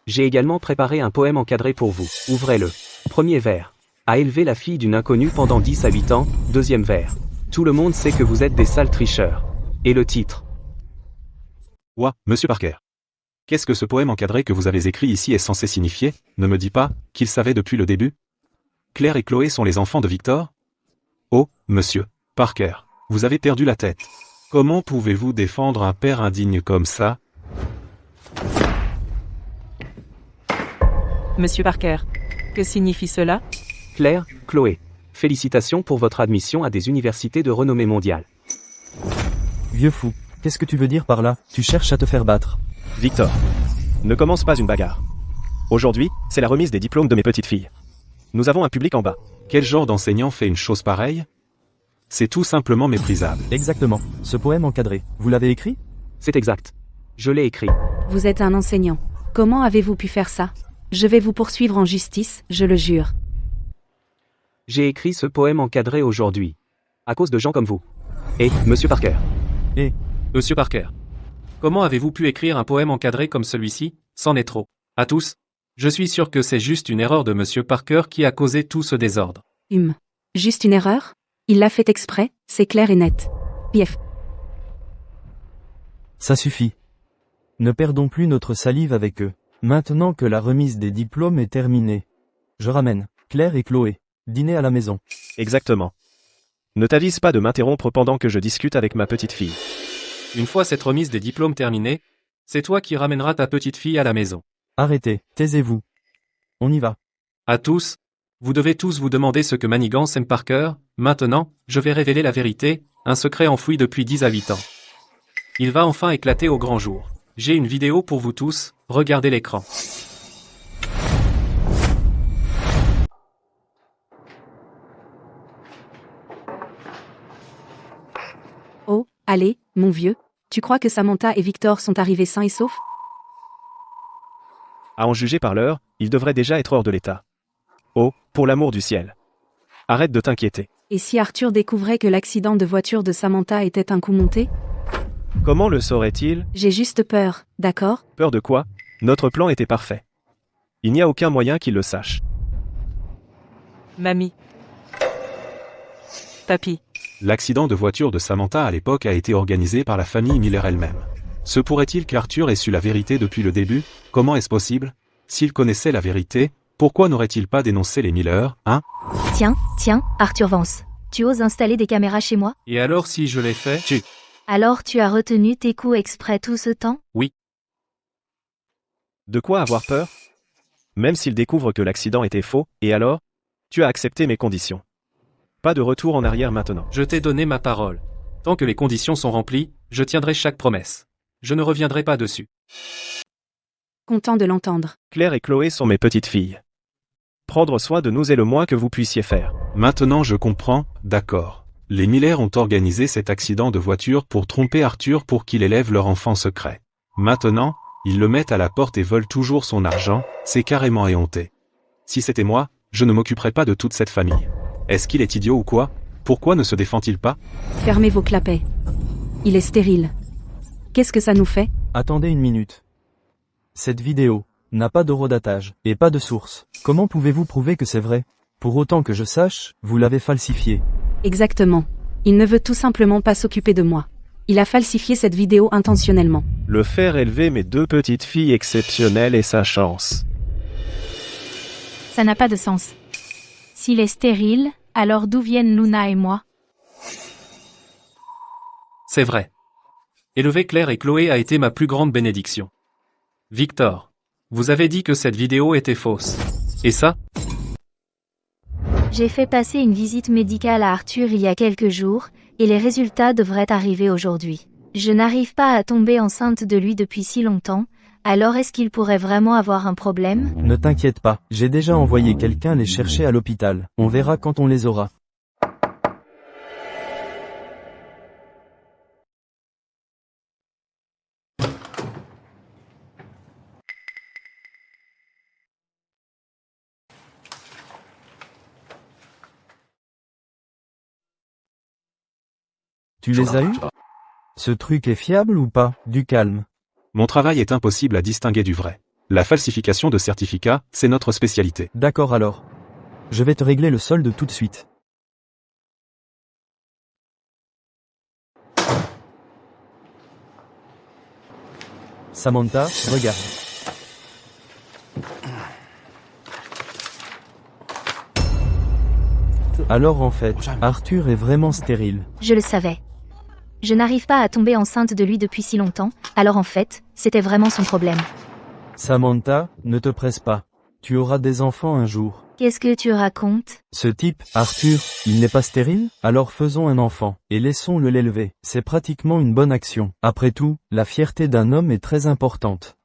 J'ai également préparé un poème encadré pour vous. Ouvrez-le. Premier vers. A élevé la fille d'une inconnue pendant 10 à 8 ans. Deuxième vers. Tout le monde sait que vous êtes des sales tricheurs. Et le titre.
Ouah, monsieur Parker. Qu'est-ce que ce poème encadré que vous avez écrit ici est censé signifier? Ne me dis pas qu'il savait depuis le début? Claire et Chloé sont les enfants de Victor? Oh, monsieur Parker, vous avez perdu la tête. Comment pouvez-vous défendre un père indigne comme ça?
Monsieur Parker, que signifie cela?
Claire, Chloé, félicitations pour votre admission à des universités de renommée mondiale.
Vieux fou, qu'est-ce que tu veux dire par là? Tu cherches à te faire battre.
Victor, ne commence pas une bagarre. Aujourd'hui, c'est la remise des diplômes de mes petites filles. Nous avons un public en bas.
Quel genre d'enseignant fait une chose pareille? C'est tout simplement méprisable.
Exactement. Ce poème encadré, vous l'avez écrit?
C'est exact. Je l'ai écrit.
Vous êtes un enseignant. Comment avez-vous pu faire ça? Je vais vous poursuivre en justice, je le jure.
J'ai écrit ce poème encadré aujourd'hui. À cause de gens comme vous. Et, Monsieur Parker.
Monsieur Parker. Comment avez-vous pu écrire un poème encadré comme celui-ci? C'en est trop. À tous. Je suis sûr que c'est juste une erreur de Monsieur Parker qui a causé tout ce désordre.
Juste une erreur? Il l'a fait exprès, c'est clair et net. Pief.
Ça suffit. Ne perdons plus notre salive avec eux. Maintenant que la remise des diplômes est terminée. Je ramène Claire et Chloé. Dîner à la maison.
Exactement. Ne t'avise pas de m'interrompre pendant que je discute avec ma petite fille.
Une fois cette remise des diplômes terminée, c'est toi qui ramèneras ta petite fille à la maison.
Arrêtez, taisez-vous. On y va.
À tous. Vous devez tous vous demander ce que Manigance aime Parker. Maintenant, je vais révéler la vérité, un secret enfoui depuis 10 à 8 ans. Il va enfin éclater au grand jour. J'ai une vidéo pour vous tous, regardez l'écran.
Oh, allez, mon vieux, tu crois que Samantha et Victor sont arrivés sains et saufs?
À en juger par l'heure, ils devraient déjà être hors de l'état. Oh, pour l'amour du ciel. Arrête de t'inquiéter.
Et si Arthur découvrait que l'accident de voiture de Samantha était un coup monté?
Comment le saurait-il?
J'ai juste peur, d'accord?
Peur de quoi? Notre plan était parfait. Il n'y a aucun moyen qu'il le sache.
Mamie. Papy.
L'accident de voiture de Samantha à l'époque a été organisé par la famille Miller elle-même. Se pourrait-il qu'Arthur ait su la vérité depuis le début? Comment est-ce possible? S'il connaissait la vérité, pourquoi n'aurait-il pas dénoncé les Miller, hein?
Tiens, Arthur Vance. Tu oses installer des caméras chez moi?
Et alors si je l'ai fait?
Alors tu as retenu tes coups exprès tout ce temps?
De quoi avoir peur? Même s'il découvre que l'accident était faux, et alors? Tu as accepté mes conditions. Pas de retour en arrière maintenant.
Je t'ai donné ma parole. Tant que les conditions sont remplies, je tiendrai chaque promesse. Je ne reviendrai pas dessus.
Content de l'entendre.
Claire et Chloé sont mes petites filles. Prendre soin de nous est le moins que vous puissiez faire.
Maintenant je comprends, d'accord. Les Miller ont organisé cet accident de voiture pour tromper Arthur pour qu'il élève leur enfant secret. Maintenant, ils le mettent à la porte et volent toujours son argent, c'est carrément éhonté. Si c'était moi, je ne m'occuperais pas de toute cette famille. Est-ce qu'il est idiot ou quoi? Pourquoi ne se défend-il pas?
Fermez vos clapets. Il est stérile. Qu'est-ce que ça nous fait?
Attendez une minute. Cette vidéo n'a pas d'horodatage et pas de source. Comment pouvez-vous prouver que c'est vrai? Pour autant que je sache, vous l'avez falsifié.
Exactement. Il ne veut tout simplement pas s'occuper de moi. Il a falsifié cette vidéo intentionnellement.
Le faire élever mes deux petites filles exceptionnelles est sa chance.
Ça n'a pas de sens. S'il est stérile, alors d'où viennent Luna et moi?
C'est vrai. Élever Claire et Chloé a été ma plus grande bénédiction. Victor, vous avez dit que cette vidéo était fausse. Et ça?
J'ai fait passer une visite médicale à Arthur il y a quelques jours, et les résultats devraient arriver aujourd'hui. Je n'arrive pas à tomber enceinte de lui depuis si longtemps, alors est-ce qu'il pourrait vraiment avoir un problème?
Ne t'inquiète pas, j'ai déjà envoyé quelqu'un les chercher à l'hôpital. On verra quand on les aura. Tu les as eus? Ce truc est fiable ou pas? Du calme.
Mon travail est impossible à distinguer du vrai. La falsification de certificats, c'est notre spécialité.
D'accord alors. Je vais te régler le solde tout de suite. Samantha, regarde. Alors en fait, Arthur est vraiment stérile.
Je le savais. Je n'arrive pas à tomber enceinte de lui depuis si longtemps, alors en fait, c'était vraiment son problème.
Samantha, ne te presse pas. Tu auras des enfants un jour.
Qu'est-ce que tu racontes?
Ce type, Arthur, il n'est pas stérile? Alors faisons un enfant, et laissons-le l'élever. C'est pratiquement une bonne action. Après tout, la fierté d'un homme est très importante.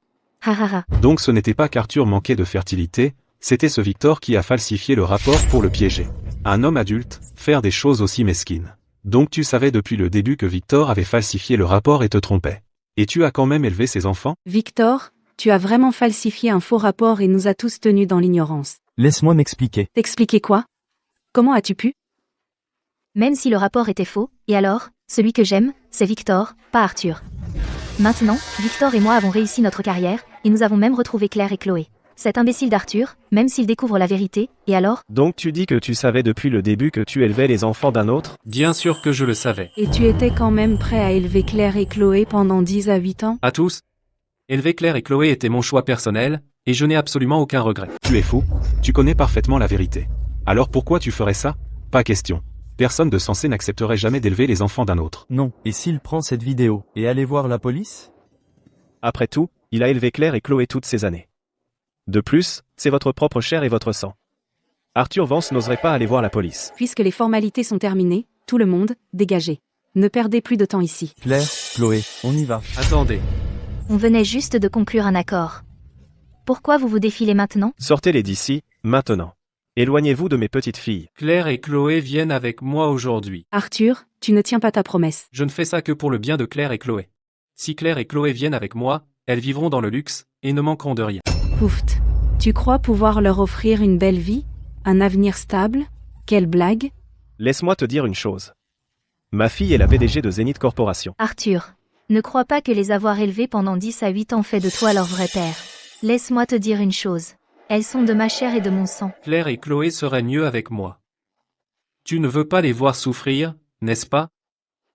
Ha.
Donc ce n'était pas qu'Arthur manquait de fertilité, c'était ce Victor qui a falsifié le rapport pour le piéger. Un homme adulte, faire des choses aussi mesquines. Donc tu savais depuis le début que Victor avait falsifié le rapport et te trompait. Et tu as quand même élevé ses enfants?
Victor, tu as vraiment falsifié un faux rapport et nous a tous tenus dans l'ignorance.
Laisse-moi m'expliquer.
T'expliquer quoi? Comment as-tu pu?
Même si le rapport était faux, et alors, celui que j'aime, c'est Victor, pas Arthur. Maintenant, Victor et moi avons réussi notre carrière, et nous avons même retrouvé Claire et Chloé. Cet imbécile d'Arthur, même s'il découvre la vérité, et alors?
Donc tu dis que tu savais depuis le début que tu élevais les enfants d'un autre?
Bien sûr que je le savais.
Et tu étais quand même prêt à élever Claire et Chloé pendant 10 à 8 ans?
À tous. Élever Claire et Chloé était mon choix personnel, et je n'ai absolument aucun regret.
Tu es fou, tu connais parfaitement la vérité. Alors pourquoi tu ferais ça? Pas question. Personne de sensé n'accepterait jamais d'élever les enfants d'un autre.
Non. Et s'il prend cette vidéo, et allez voir la police?
Après tout, il a élevé Claire et Chloé toutes ces années. De plus, c'est votre propre chair et votre sang. Arthur Vance n'oserait pas aller voir la police.
Puisque les formalités sont terminées, tout le monde, dégagez. Ne perdez plus de temps ici.
Claire, Chloé, on y va.
Attendez.
On venait juste de conclure un accord. Pourquoi vous vous défilez maintenant?
Sortez-les d'ici, maintenant. Éloignez-vous de mes petites filles.
Claire et Chloé viennent avec moi aujourd'hui.
Arthur, tu ne tiens pas ta promesse.
Je ne fais ça que pour le bien de Claire et Chloé. Si Claire et Chloé viennent avec moi, elles vivront dans le luxe, et ne manqueront de rien.
Pouft. Tu crois pouvoir leur offrir une belle vie? Un avenir stable? Quelle blague?
Laisse-moi te dire une chose. Ma fille est la PDG de Zenith Corporation.
Arthur, ne crois pas que les avoir élevés pendant 10 à 8 ans fait de toi leur vrai père. Laisse-moi te dire une chose. Elles sont de ma chair et de mon sang.
Claire et Chloé seraient mieux avec moi. Tu ne veux pas les voir souffrir, n'est-ce pas?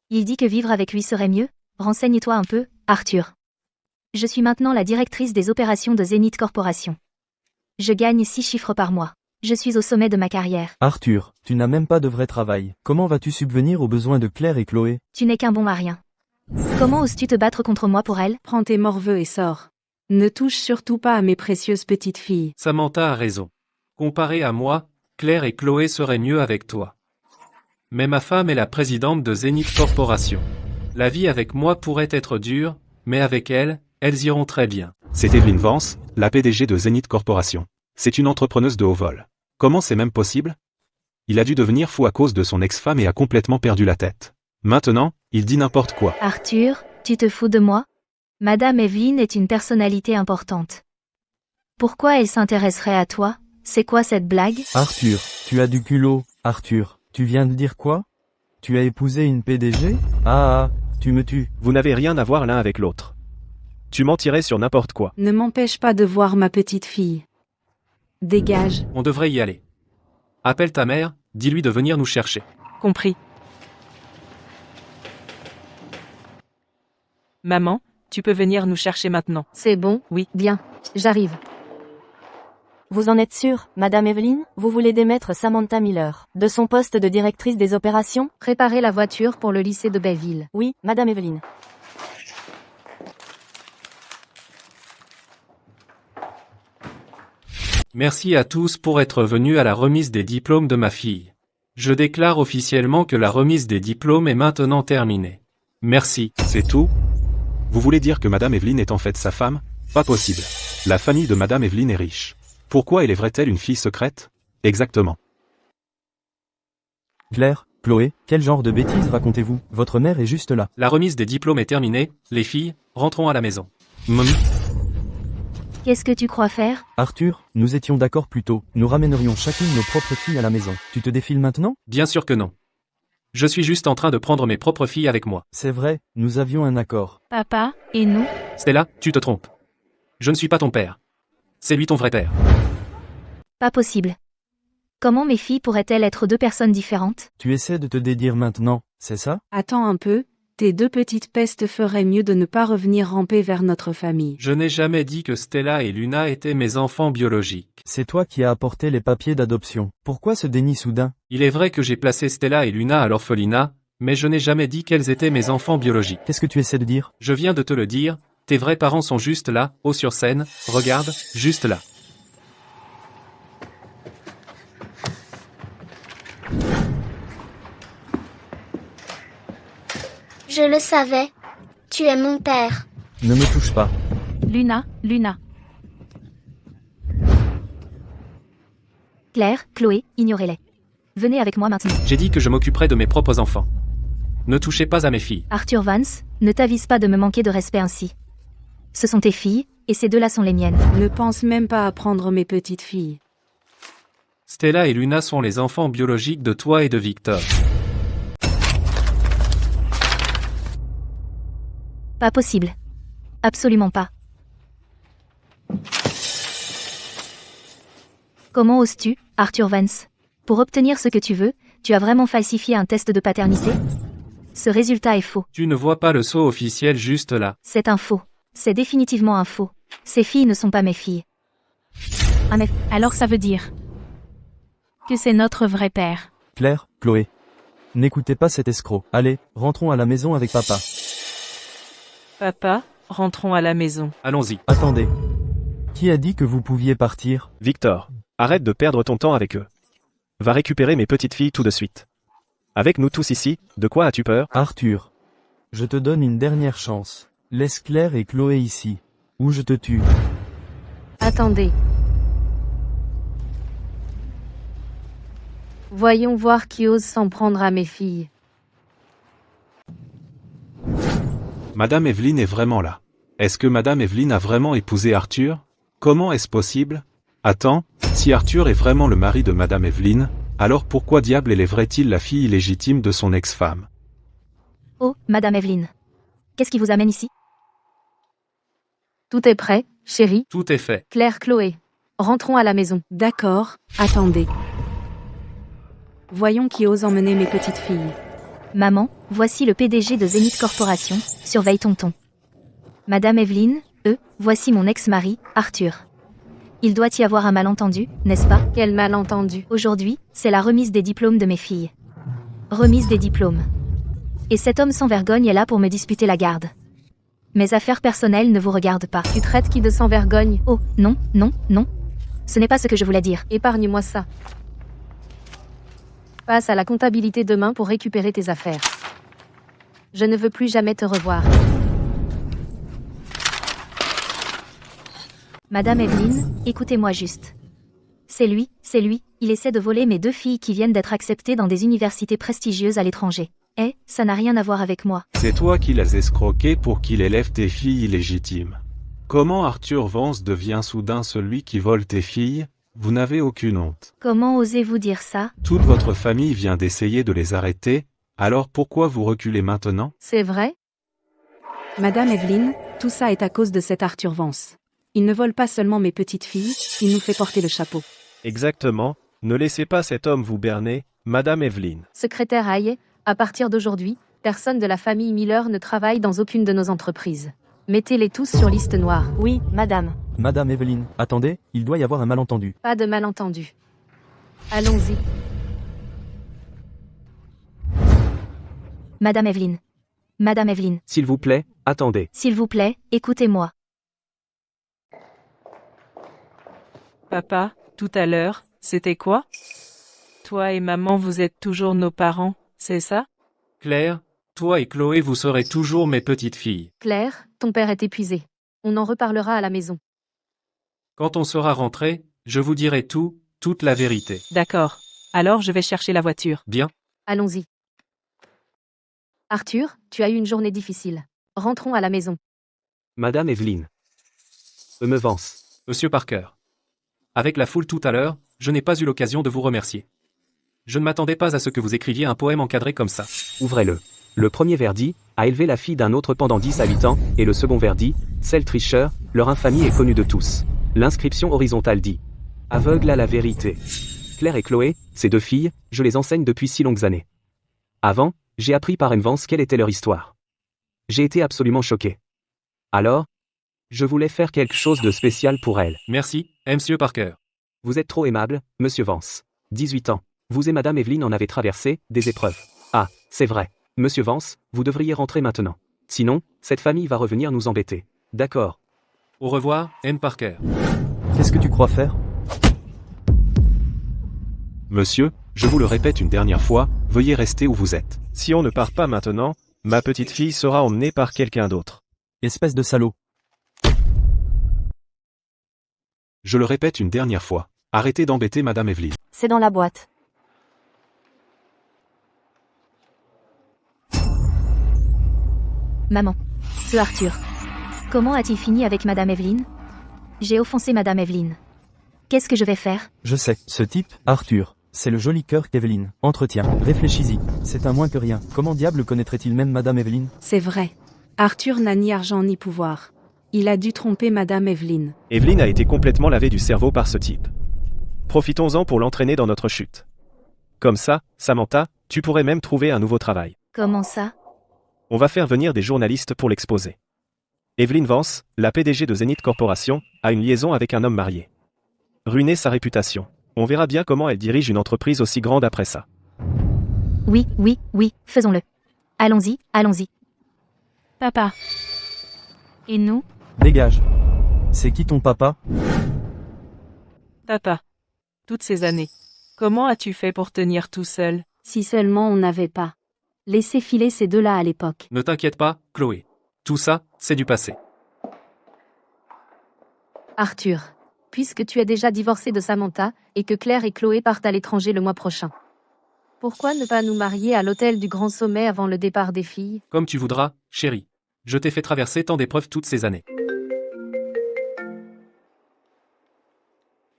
Il dit que vivre avec lui serait mieux? Renseigne-toi un peu, Arthur. Je suis maintenant la directrice des opérations de Zenith Corporation. Je gagne 6 chiffres par mois. Je suis au sommet de ma carrière.
Arthur, tu n'as même pas de vrai travail. Comment vas-tu subvenir aux besoins de Claire et Chloé?
Tu n'es qu'un bon marien. Comment oses-tu te battre contre moi pour elle?
Prends tes morveux et sors. Ne touche surtout pas à mes précieuses petites filles.
Samantha a raison. Comparé à moi, Claire et Chloé seraient mieux avec toi. Mais ma femme est la présidente de Zenith Corporation. La vie avec moi pourrait être dure, mais avec elle, elles iront très bien.
C'est Evelyn Vance, la PDG de Zenith Corporation. C'est une entrepreneuse de haut vol. Comment c'est même possible? Il a dû devenir fou à cause de son ex-femme et a complètement perdu la tête. Maintenant, il dit n'importe quoi.
Arthur, tu te fous de moi? Madame Evelyn est une personnalité importante. Pourquoi elle s'intéresserait à toi? C'est quoi cette blague?
Arthur, tu as du culot. Arthur, tu viens de dire quoi? Tu as épousé une PDG? Ah, tu me tues.
Vous n'avez rien à voir l'un avec l'autre. Tu mentirais sur n'importe quoi.
Ne m'empêche pas de voir ma petite fille. Dégage.
On devrait y aller. Appelle ta mère, dis-lui de venir nous chercher.
Compris. Maman, tu peux venir nous chercher maintenant.
C'est bon?
Oui.
Bien. J'arrive. Vous en êtes sûre, Madame Evelyn? Vous voulez démettre Samantha Miller de son poste de directrice des opérations?
Préparez la voiture pour le lycée de Bayville.
Oui, Madame Evelyn.
Merci à tous pour être venus à la remise des diplômes de ma fille. Je déclare officiellement que la remise des diplômes est maintenant terminée. Merci.
C'est tout? Vous voulez dire que Madame Evelyn est en fait sa femme? Pas possible. La famille de Madame Evelyn est riche. Pourquoi élèverait-elle une fille secrète? Exactement.
Claire, Chloé, quel genre de bêtises racontez-vous? Votre mère est juste là.
La remise des diplômes est terminée, les filles, rentrons à la maison.
Qu'est-ce que tu crois faire?
Arthur, nous étions d'accord plus tôt. Nous ramènerions chacune nos propres filles à la maison. Tu te défiles maintenant?
Bien sûr que non. Je suis juste en train de prendre mes propres filles avec moi.
C'est vrai, nous avions un accord.
Papa, et nous?
Stella, tu te trompes. Je ne suis pas ton père. C'est lui ton vrai père.
Pas possible. Comment mes filles pourraient-elles être deux personnes différentes?
Tu essaies de te dédire maintenant, c'est ça?
Attends un peu, tes deux petites pestes feraient mieux de ne pas revenir ramper vers notre famille.
Je n'ai jamais dit que Stella et Luna étaient mes enfants biologiques.
C'est toi qui as apporté les papiers d'adoption. Pourquoi ce déni soudain?
Il est vrai que j'ai placé Stella et Luna à l'orphelinat, mais je n'ai jamais dit qu'elles étaient mes enfants biologiques.
Qu'est-ce que tu essaies de dire?
Je viens de te le dire, tes vrais parents sont juste là, haut sur scène, regarde, juste là.
Je le savais. Tu es mon père.
Ne me touche pas.
Luna. Claire, Chloé, ignorez-les. Venez avec moi maintenant.
J'ai dit que je m'occuperais de mes propres enfants. Ne touchez pas à mes filles.
Arthur Vance, ne t'avise pas de me manquer de respect ainsi. Ce sont tes filles, et ces deux-là sont les miennes.
Ne pense même pas à prendre mes petites filles.
Stella et Luna sont les enfants biologiques de toi et de Victor.
Pas possible. Absolument pas. Comment oses-tu, Arthur Vance? Pour obtenir ce que tu veux, tu as vraiment falsifié un test de paternité? Ce résultat est faux.
Tu ne vois pas le sceau officiel juste là.
C'est un faux. C'est définitivement un faux. Ces filles ne sont pas mes filles. Ah mais, alors ça veut dire que c'est notre vrai père.
Claire, Chloé. N'écoutez pas cet escroc. Allez, rentrons à la maison avec papa.
Papa, rentrons à la maison.
Allons-y.
Attendez. Qui a dit que vous pouviez partir?
Victor, arrête de perdre ton temps avec eux. Va récupérer mes petites filles tout de suite. Avec nous tous ici, de quoi as-tu peur?
Arthur. Je te donne une dernière chance. Laisse Claire et Chloé ici. Ou je te tue.
Attendez. Voyons voir qui ose s'en prendre à mes filles.
Madame Evelyne est vraiment là. Est-ce que Madame Evelyne a vraiment épousé Arthur? Comment est-ce possible? Attends, si Arthur est vraiment le mari de Madame Evelyne, alors pourquoi diable élèverait-il la fille illégitime de son ex-femme?
Oh, Madame Evelyne. Qu'est-ce qui vous amène ici?
Tout est prêt, chérie.
Tout est fait.
Claire, Chloé. Rentrons à la maison. D'accord, attendez. Voyons qui ose emmener mes petites filles.
Maman, voici le PDG de Zenith Corporation, surveille tonton. Madame Evelyne, voici mon ex-mari, Arthur. Il doit y avoir un malentendu, n'est-ce pas?
Quel malentendu.
Aujourd'hui, c'est la remise des diplômes de mes filles. Remise des diplômes. Et cet homme sans vergogne est là pour me disputer la garde. Mes affaires personnelles ne vous regardent pas.
Tu traites qui de sans vergogne?
Oh, non, non, non. Ce n'est pas ce que je voulais dire.
Épargne-moi ça. Passe à la comptabilité demain pour récupérer tes affaires. Je ne veux plus jamais te revoir.
Madame Evelyne, écoutez-moi juste. C'est lui, il essaie de voler mes deux filles qui viennent d'être acceptées dans des universités prestigieuses à l'étranger. Ça n'a rien à voir avec moi.
C'est toi qui l'as escroqué pour qu'il élève tes filles illégitimes. Comment Arthur Vance devient soudain celui qui vole tes filles? Vous n'avez aucune honte.
Comment osez-vous dire ça?
Toute votre famille vient d'essayer de les arrêter, alors pourquoi vous reculez maintenant?
C'est vrai? Madame Evelyne, tout ça est à cause de cet Arthur Vance. Il ne vole pas seulement mes petites filles, il nous fait porter le chapeau.
Exactement, ne laissez pas cet homme vous berner, Madame Evelyne.
Secrétaire Hayes, à partir d'aujourd'hui, personne de la famille Miller ne travaille dans aucune de nos entreprises. Mettez-les tous sur liste noire.
Oui, madame.
Madame Evelyne, attendez, il doit y avoir un malentendu.
Pas de malentendu. Allons-y.
Madame Evelyne. Madame Evelyne.
S'il vous plaît, attendez.
S'il vous plaît, écoutez-moi.
Papa, tout à l'heure, c'était quoi? Toi et maman vous êtes toujours nos parents, c'est ça?
Claire, toi et Chloé vous serez toujours mes petites filles.
Claire, ton père est épuisé. On en reparlera à la maison.
Quand on sera rentré, je vous dirai tout, toute la vérité.
D'accord. Alors je vais chercher la voiture.
Bien.
Allons-y. Arthur, tu as eu une journée difficile. Rentrons à la maison.
Madame Evelyne. Me Vance.
Monsieur Parker. Avec la foule tout à l'heure, je n'ai pas eu l'occasion de vous remercier. Je ne m'attendais pas à ce que vous écriviez un poème encadré comme ça.
Ouvrez-le. Le premier verdi, a élevé la fille d'un autre pendant 10 à 8 ans, et le second verdi, celle tricheur, leur infamie est connue de tous. L'inscription horizontale dit « Aveugle à la vérité ». Claire et Chloé, ces deux filles, je les enseigne depuis si longues années. Avant, j'ai appris par M. Vance quelle était leur histoire. J'ai été absolument choqué. Alors, je voulais faire quelque chose de spécial pour elles.
Merci, Monsieur Parker.
Vous êtes trop aimable, Monsieur Vance. 18 ans. Vous et Madame Evelyne en avez traversé des épreuves. Ah, c'est vrai. Monsieur Vance, vous devriez rentrer maintenant. Sinon, cette famille va revenir nous embêter. D'accord.
Au revoir, M. Parker.
Qu'est-ce que tu crois faire?
Monsieur, je vous le répète une dernière fois, veuillez rester où vous êtes.
Si on ne part pas maintenant, ma petite fille sera emmenée par quelqu'un d'autre.
Espèce de salaud.
Je le répète une dernière fois, arrêtez d'embêter Madame Evelyne.
C'est dans la boîte.
Maman. Ce Arthur. Comment a-t-il fini avec Madame Evelyne? J'ai offensé Madame Evelyne. Qu'est-ce que je vais faire?
Je sais, ce type, Arthur. C'est le joli cœur qu'Evelyne entretient. Réfléchis-y. C'est un moins que rien. Comment diable connaîtrait-il même Madame Evelyne?
C'est vrai. Arthur n'a ni argent ni pouvoir. Il a dû tromper Madame Evelyne.
Evelyne a été complètement lavée du cerveau par ce type. Profitons-en pour l'entraîner dans notre chute. Comme ça, Samantha, tu pourrais même trouver un nouveau travail.
Comment ça?
On va faire venir des journalistes pour l'exposer. Evelyne Vance, la PDG de Zenith Corporation, a une liaison avec un homme marié. Ruiner sa réputation. On verra bien comment elle dirige une entreprise aussi grande après ça.
Oui, faisons-le. Allons-y, allons-y.
Papa.
Et nous?
Dégage. C'est qui ton papa?
Papa. Toutes ces années. Comment as-tu fait pour tenir tout seul?
Si seulement on n'avait pas laissé filer ces deux-là à l'époque.
Ne t'inquiète pas, Chloé. Tout ça, c'est du passé.
Arthur, puisque tu es déjà divorcé de Samantha, et que Claire et Chloé partent à l'étranger le mois prochain, pourquoi ne pas nous marier à l'hôtel du Grand Sommet avant le départ des filles?
Comme tu voudras, chérie. Je t'ai fait traverser tant d'épreuves toutes ces années.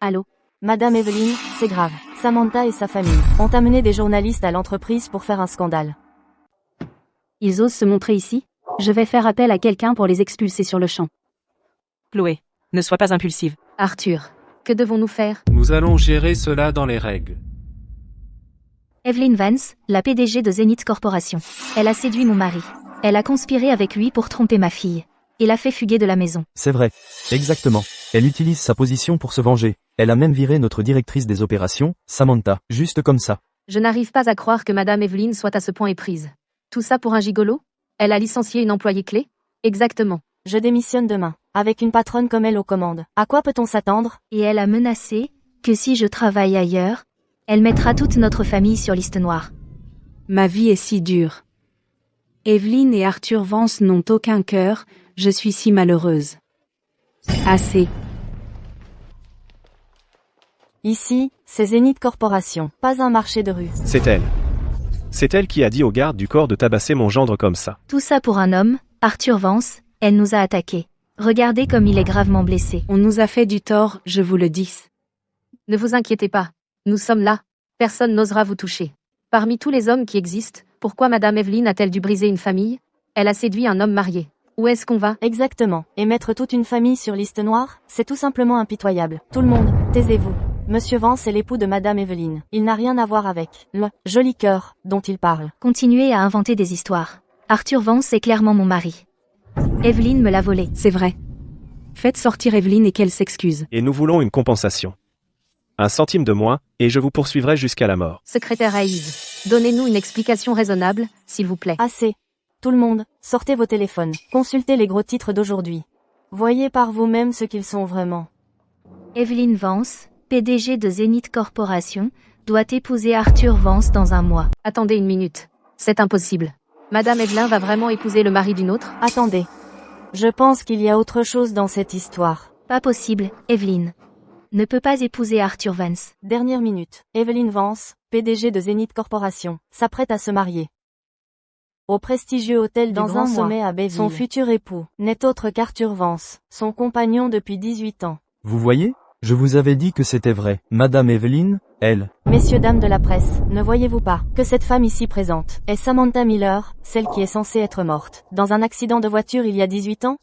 Allô?
Madame Evelyne, c'est grave. Samantha et sa famille ont amené des journalistes à l'entreprise pour faire un scandale.
Ils osent se montrer ici? Je vais faire appel à quelqu'un pour les expulser sur le champ.
Chloé, ne sois pas impulsive.
Arthur, que devons-nous faire?
Nous allons gérer cela dans les règles.
Evelyne Vance, la PDG de Zenith Corporation. Elle a séduit mon mari. Elle a conspiré avec lui pour tromper ma fille. Et l'a fait fuguer de la maison.
C'est vrai. Exactement. Elle utilise sa position pour se venger. Elle a même viré notre directrice des opérations, Samantha, juste comme ça.
Je n'arrive pas à croire que Madame Evelyne soit à ce point éprise. Tout ça pour un gigolo? Elle a licencié une employée clé? Exactement.
Je démissionne demain. Avec une patronne comme elle aux commandes. À quoi peut-on s'attendre?
Et elle a menacé que si je travaille ailleurs, elle mettra toute notre famille sur liste noire.
Ma vie est si dure. Evelyne et Arthur Vance n'ont aucun cœur, je suis si malheureuse. Assez.
Ici, c'est Zenith Corporation, pas un marché de rue.
C'est elle. C'est elle qui a dit aux gardes du corps de tabasser mon gendre comme ça.
Tout ça pour un homme, Arthur Vance, elle nous a attaqués. Regardez comme il est gravement blessé.
On nous a fait du tort, je vous le dis. Ne vous inquiétez pas. Nous sommes là. Personne n'osera vous toucher. Parmi tous les hommes qui existent, pourquoi Madame Evelyne a-t-elle dû briser une famille? Elle a séduit un homme marié. Où est-ce qu'on va?
Exactement. Et mettre toute une famille sur liste noire, c'est tout simplement impitoyable. Tout le monde, taisez-vous. Monsieur Vance est l'époux de Madame Evelyne. Il n'a rien à voir avec le joli cœur dont il parle.
Continuez à inventer des histoires. Arthur Vance est clairement mon mari. Evelyne me l'a volé.
C'est vrai. Faites sortir Evelyne et qu'elle s'excuse.
Et nous voulons une compensation. 1 centime de moins, et je vous poursuivrai jusqu'à la mort.
Secrétaire Haïs, donnez-nous une explication raisonnable, s'il vous plaît.
Assez. Tout le monde, sortez vos téléphones. Consultez les gros titres d'aujourd'hui. Voyez par vous-même ce qu'ils sont vraiment.
Evelyne Vance, PDG de Zenith Corporation, doit épouser Arthur Vance dans un mois.
Attendez une minute. C'est impossible. Madame Evelyne va vraiment épouser le mari d'une autre?
Attendez. Je pense qu'il y a autre chose dans cette histoire.
Pas possible, Evelyne ne peut pas épouser Arthur Vance.
Dernière minute. Evelyne Vance, PDG de Zenith Corporation, s'apprête à se marier. Au prestigieux hôtel
Dans
du
un
Grand
mois.
Sommet à Bayville. Son futur époux n'est autre qu'Arthur Vance, son compagnon depuis 18 ans.
Vous voyez? Je vous avais dit que c'était vrai. Madame Evelyne, elle.
Messieurs, dames de la presse, ne voyez-vous pas que cette femme ici présente est Samantha Miller, celle qui est censée être morte dans un accident de voiture il y a 18 ans?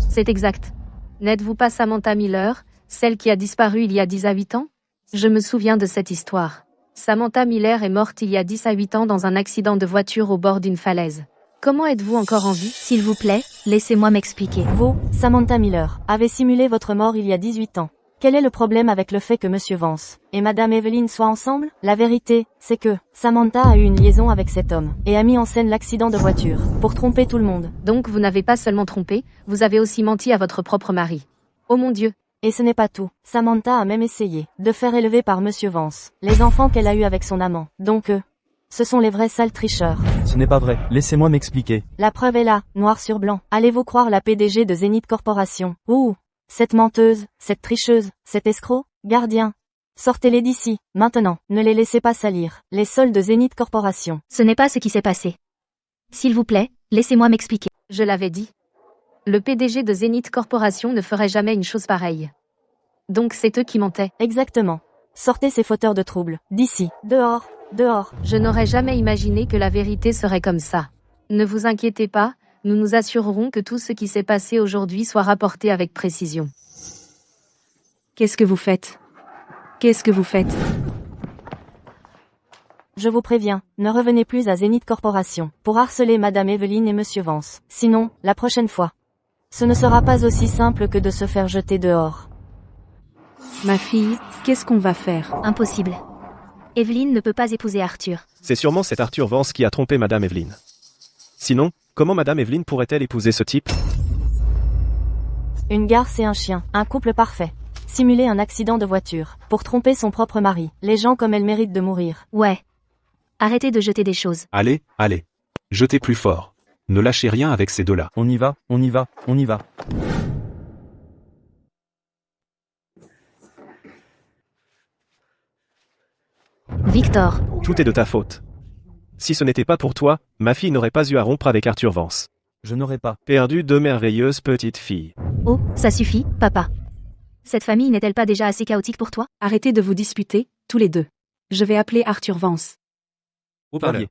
C'est exact. N'êtes-vous pas Samantha Miller, celle qui a disparu il y a 10 à 8 ans? Je me souviens de cette histoire. Samantha Miller est morte il y a 10 à 8 ans dans un accident de voiture au bord d'une falaise. Comment êtes-vous encore en vie?
S'il vous plaît, laissez-moi m'expliquer.
Vous, Samantha Miller, avez simulé votre mort il y a 18 ans. Quel est le problème avec le fait que Monsieur Vance et Madame Evelyne soient ensemble? La vérité, c'est que Samantha a eu une liaison avec cet homme et a mis en scène l'accident de voiture pour tromper tout le monde.
Donc vous n'avez pas seulement trompé, vous avez aussi menti à votre propre mari. Oh mon Dieu!
Et ce n'est pas tout. Samantha a même essayé de faire élever par Monsieur Vance les enfants qu'elle a eus avec son amant. Donc ce sont les vrais sales tricheurs.
Ce n'est pas vrai. Laissez-moi m'expliquer.
La preuve est là, noir sur blanc. Allez-vous croire la PDG de Zenith Corporation? Ouh! Cette menteuse, cette tricheuse, cet escroc, gardien. Sortez-les d'ici, maintenant. Ne les laissez pas salir. Les soldes de Zenith Corporation.
Ce n'est pas ce qui s'est passé. S'il vous plaît, laissez-moi m'expliquer.
Je l'avais dit. Le PDG de Zenith Corporation ne ferait jamais une chose pareille. Donc c'est eux qui mentaient.
Exactement. Sortez ces fauteurs de troubles. D'ici. Dehors. Dehors.
Je n'aurais jamais imaginé que la vérité serait comme ça. Ne vous inquiétez pas, nous nous assurerons que tout ce qui s'est passé aujourd'hui soit rapporté avec précision. Qu'est-ce que vous faites? Qu'est-ce que vous faites?
Je vous préviens, ne revenez plus à Zenith Corporation pour harceler Madame Evelyne et Monsieur Vance. Sinon, la prochaine fois, ce ne sera pas aussi simple que de se faire jeter dehors.
Ma fille, qu'est-ce qu'on va faire?
Impossible. Evelyne ne peut pas épouser Arthur.
C'est sûrement cet Arthur Vance qui a trompé Madame Evelyne. Sinon, comment Madame Evelyne pourrait-elle épouser ce type?
Une garce et un chien, un couple parfait. Simuler un accident de voiture, pour tromper son propre mari. Les gens comme elle méritent de mourir.
Ouais. Arrêtez de jeter des choses.
Allez, allez. Jetez plus fort. Ne lâchez rien avec ces deux-là.
On y va, on y va, on y va.
Victor.
Tout est de ta faute. Si ce n'était pas pour toi, ma fille n'aurait pas eu à rompre avec Arthur Vance.
Je n'aurais pas.
Perdu deux merveilleuses petites filles.
Oh, ça suffit, papa. Cette famille n'est-elle pas déjà assez chaotique pour toi?
Arrêtez de vous disputer, tous les deux. Je vais appeler Arthur Vance.
Haut-parleur.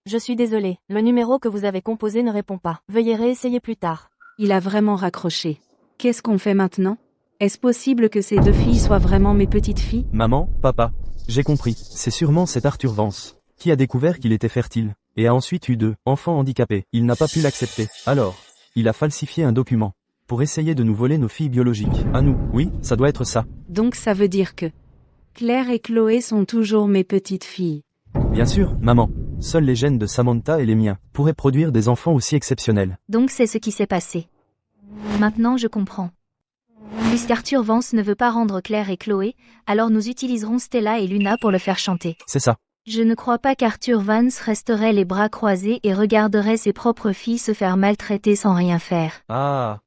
Je suis désolée, le numéro que vous avez composé ne répond pas. Veuillez réessayer plus tard.
Il a vraiment raccroché. Qu'est-ce qu'on fait maintenant? Est-ce possible que ces deux filles soient vraiment mes petites filles?
Maman, papa. J'ai compris. C'est sûrement cet Arthur Vance qui a découvert qu'il était fertile et a ensuite eu 2 enfants handicapés. Il n'a pas pu l'accepter. Alors, il a falsifié un document pour essayer de nous voler nos filles biologiques. À nous. Oui, ça doit être ça.
Donc ça veut dire que Claire et Chloé sont toujours mes petites filles.
Bien sûr, maman. Seuls les gènes de Samantha et les miens pourraient produire des enfants aussi exceptionnels.
Donc c'est ce qui s'est passé. Maintenant je comprends. Puisqu'Arthur Vance ne veut pas rendre Claire et Chloé, alors nous utiliserons Stella et Luna pour le faire chanter.
C'est ça.
Je ne crois pas qu'Arthur Vance resterait les bras croisés et regarderait ses propres filles se faire maltraiter sans rien faire.
Ah.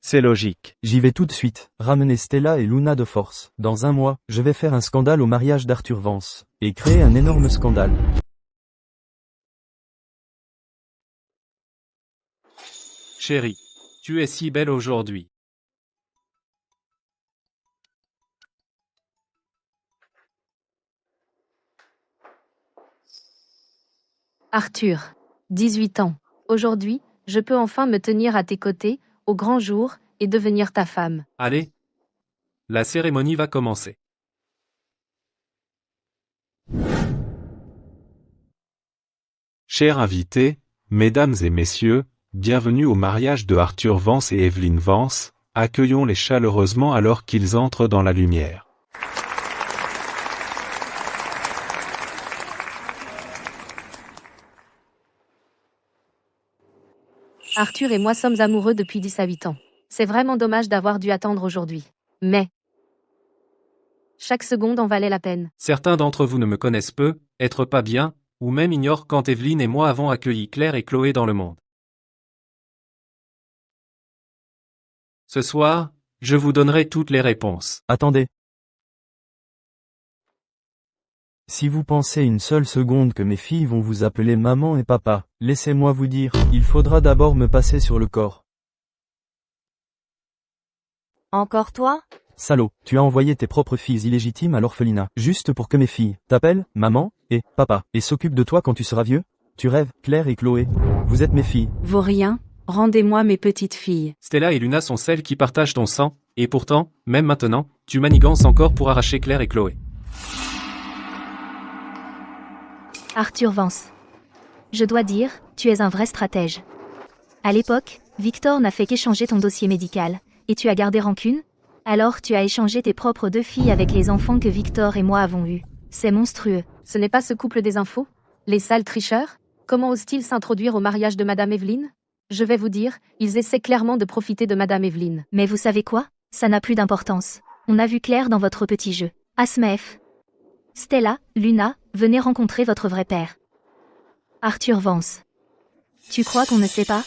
C'est logique.
J'y vais tout de suite. Ramener Stella et Luna de force. Dans 1 mois, je vais faire un scandale au mariage d'Arthur Vance. Et créer un énorme scandale.
Chérie, tu es si belle aujourd'hui.
Arthur, 18 ans. Aujourd'hui, je peux enfin me tenir à tes côtés, au grand jour, et devenir ta femme.
Allez. La cérémonie va commencer.
Chers invités, mesdames et messieurs, bienvenue au mariage de Arthur Vance et Evelyne Vance, accueillons-les chaleureusement alors qu'ils entrent dans la lumière.
Arthur et moi sommes amoureux depuis 10 à 8 ans. C'est vraiment dommage d'avoir dû attendre aujourd'hui. Mais chaque seconde en valait la peine.
Certains d'entre vous ne me connaissent peu, être pas bien, ou même ignorent quand Evelyne et moi avons accueilli Claire et Chloé dans le monde. Ce soir, je vous donnerai toutes les réponses.
Attendez. Si vous pensez une seule seconde que mes filles vont vous appeler maman et papa, laissez-moi vous dire, il faudra d'abord me passer sur le corps.
Encore toi?
Salaud, tu as envoyé tes propres filles illégitimes à l'orphelinat, juste pour que mes filles t'appellent maman et papa, et s'occupent de toi quand tu seras vieux? Tu rêves, Claire et Chloé. Vous êtes mes filles.
Vaut rien, rendez-moi mes petites filles.
Stella et Luna sont celles qui partagent ton sang, et pourtant, même maintenant, tu manigances encore pour arracher Claire et Chloé.
Arthur Vance. Je dois dire, tu es un vrai stratège. À l'époque, Victor n'a fait qu'échanger ton dossier médical, et tu as gardé rancune? Alors tu as échangé tes propres 2 filles avec les enfants que Victor et moi avons eus. C'est monstrueux.
Ce n'est pas ce couple des infos? Les sales tricheurs? Comment osent-ils s'introduire au mariage de Madame Evelyne? Je vais vous dire, ils essaient clairement de profiter de Madame Evelyne.
Mais vous savez quoi? Ça n'a plus d'importance. On a vu clair dans votre petit jeu. Asmef. Stella, Luna, venez rencontrer votre vrai père. Arthur Vance. Tu crois qu'on ne sait pas?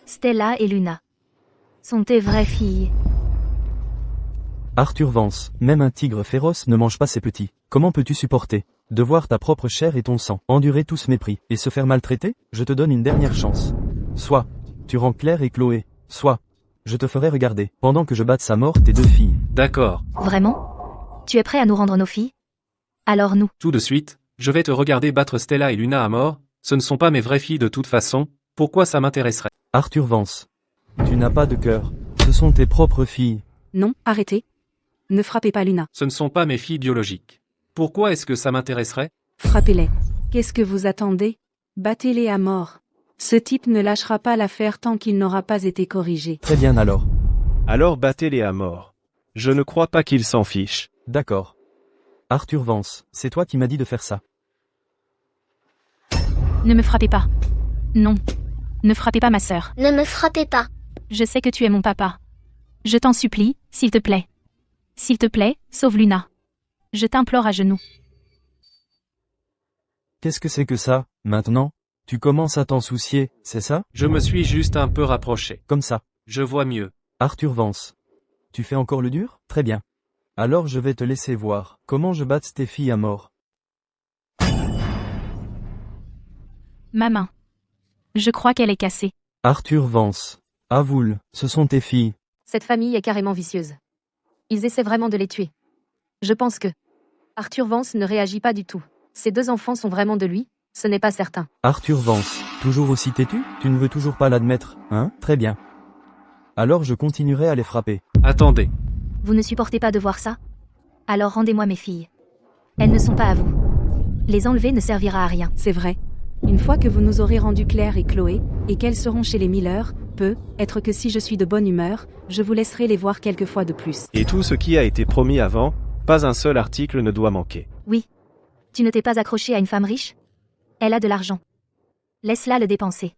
Stella et Luna sont tes vraies filles.
Arthur Vance, même un tigre féroce ne mange pas ses petits. Comment peux-tu supporter De voir ta propre chair et ton sang, endurer tout ce mépris, et se faire maltraiter, je te donne une dernière chance. Soit, tu rends Claire et Chloé, soit, je te ferai regarder, pendant que je batte sa mort tes 2 filles.
D'accord.
Vraiment? Tu es prêt à nous rendre nos filles? Alors nous.
Tout de suite, je vais te regarder battre Stella et Luna à mort. Ce ne sont pas mes vraies filles de toute façon. Pourquoi ça m'intéresserait?
Arthur Vance. Tu n'as pas de cœur. Ce sont tes propres filles.
Non, arrêtez. Ne frappez pas Luna.
Ce ne sont pas mes filles biologiques. Pourquoi est-ce que ça m'intéresserait?
Frappez-les. Qu'est-ce que vous attendez? Battez-les à mort. Ce type ne lâchera pas l'affaire tant qu'il n'aura pas été corrigé.
Très bien alors.
Alors battez-les à mort. Je ne crois pas qu'ils s'en fichent.
D'accord. Arthur Vance, c'est toi qui m'as dit de faire ça.
Ne me frappez pas. Non. Ne frappez pas ma sœur.
Ne me frappez pas.
Je sais que tu es mon papa. Je t'en supplie, s'il te plaît. S'il te plaît, sauve Luna. Je t'implore à genoux.
Qu'est-ce que c'est que ça, maintenant? Tu commences à t'en soucier, c'est ça?
Je me suis juste un peu rapproché.
Comme ça.
Je vois mieux.
Arthur Vance. Tu fais encore le dur? Très bien. Alors je vais te laisser voir comment je batte tes filles à mort.
Ma main. Je crois qu'elle est cassée.
Arthur Vance. Avoue-le, ce sont tes filles.
Cette famille est carrément vicieuse. Ils essaient vraiment de les tuer. Je pense que Arthur Vance ne réagit pas du tout. Ces 2 enfants sont vraiment de lui, ce n'est pas certain.
Arthur Vance. Toujours aussi têtu? Tu ne veux toujours pas l'admettre, hein? Très bien. Alors je continuerai à les frapper.
Attendez.
Vous ne supportez pas de voir ça? Alors rendez-moi mes filles. Elles ne sont pas à vous. Les enlever ne servira à rien.
C'est vrai. Une fois que vous nous aurez rendu Claire et Chloé, et qu'elles seront chez les Miller, peut-être que si je suis de bonne humeur, je vous laisserai les voir quelques fois de plus.
Et tout ce qui a été promis avant, pas un seul article ne doit manquer.
Oui. Tu ne t'es pas accroché à une femme riche? Elle a de l'argent. Laisse-la le dépenser.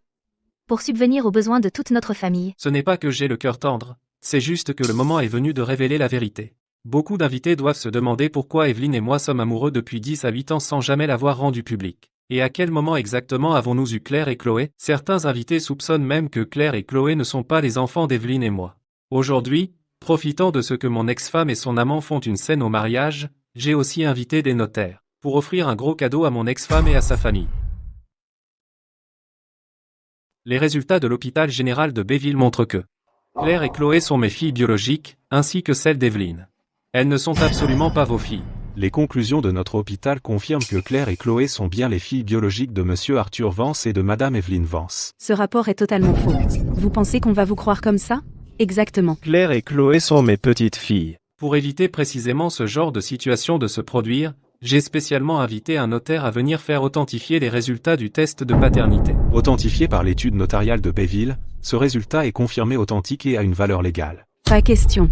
Pour subvenir aux besoins de toute notre famille.
Ce n'est pas que j'ai le cœur tendre, c'est juste que le moment est venu de révéler la vérité. Beaucoup d'invités doivent se demander pourquoi Evelyne et moi sommes amoureux depuis 10 à 8 ans sans jamais l'avoir rendu public. Et à quel moment exactement avons-nous eu Claire et Chloé? Certains invités soupçonnent même que Claire et Chloé ne sont pas les enfants d'Evelyne et moi. Aujourd'hui, profitant de ce que mon ex-femme et son amant font une scène au mariage, j'ai aussi invité des notaires, pour offrir un gros cadeau à mon ex-femme et à sa famille. Les résultats de l'hôpital général de Bayville montrent que Claire et Chloé sont mes filles biologiques, ainsi que celles d'Evelyne. Elles ne sont absolument pas vos filles.
Les conclusions de notre hôpital confirment que Claire et Chloé sont bien les filles biologiques de monsieur Arthur Vance et de madame Evelyne Vance.
Ce rapport est totalement faux. Vous pensez qu'on va vous croire comme ça? Exactement.
Claire et Chloé sont mes petites filles.
Pour éviter précisément ce genre de situation de se produire, j'ai spécialement invité un notaire à venir faire authentifier les résultats du test de paternité.
Authentifié par l'étude notariale de Bayville, ce résultat est confirmé authentique et a une valeur légale.
Pas question.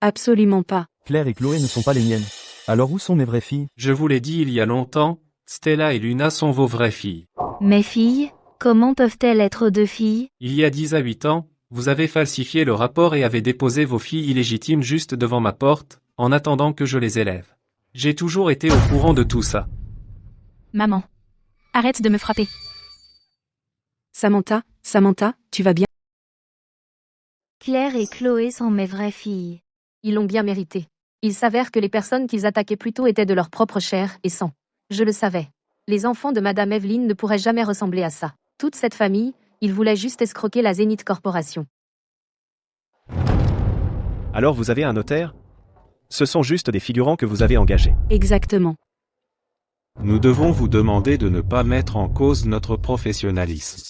Absolument pas.
Claire et Chloé ne sont pas les miennes. Alors où sont mes vraies filles?
Je vous l'ai dit il y a longtemps, Stella et Luna sont vos vraies filles.
Mes filles? Comment peuvent-elles être 2 filles?
Il y a 10 à 8 ans, vous avez falsifié le rapport et avez déposé vos filles illégitimes juste devant ma porte, en attendant que je les élève. J'ai toujours été au courant de tout ça.
Maman. Arrête de me frapper.
Samantha, tu vas bien?
Claire et Chloé sont mes vraies filles.
Ils l'ont bien mérité. Il s'avère que les personnes qu'ils attaquaient plus tôt étaient de leur propre chair et sang. Je le savais. Les enfants de Madame Evelyne ne pourraient jamais ressembler à ça. Toute cette famille, ils voulaient juste escroquer la Zenith Corporation.
Alors vous avez un notaire? Ce sont juste des figurants que vous avez engagés.
Exactement.
Nous devons vous demander de ne pas mettre en cause notre professionnalisme.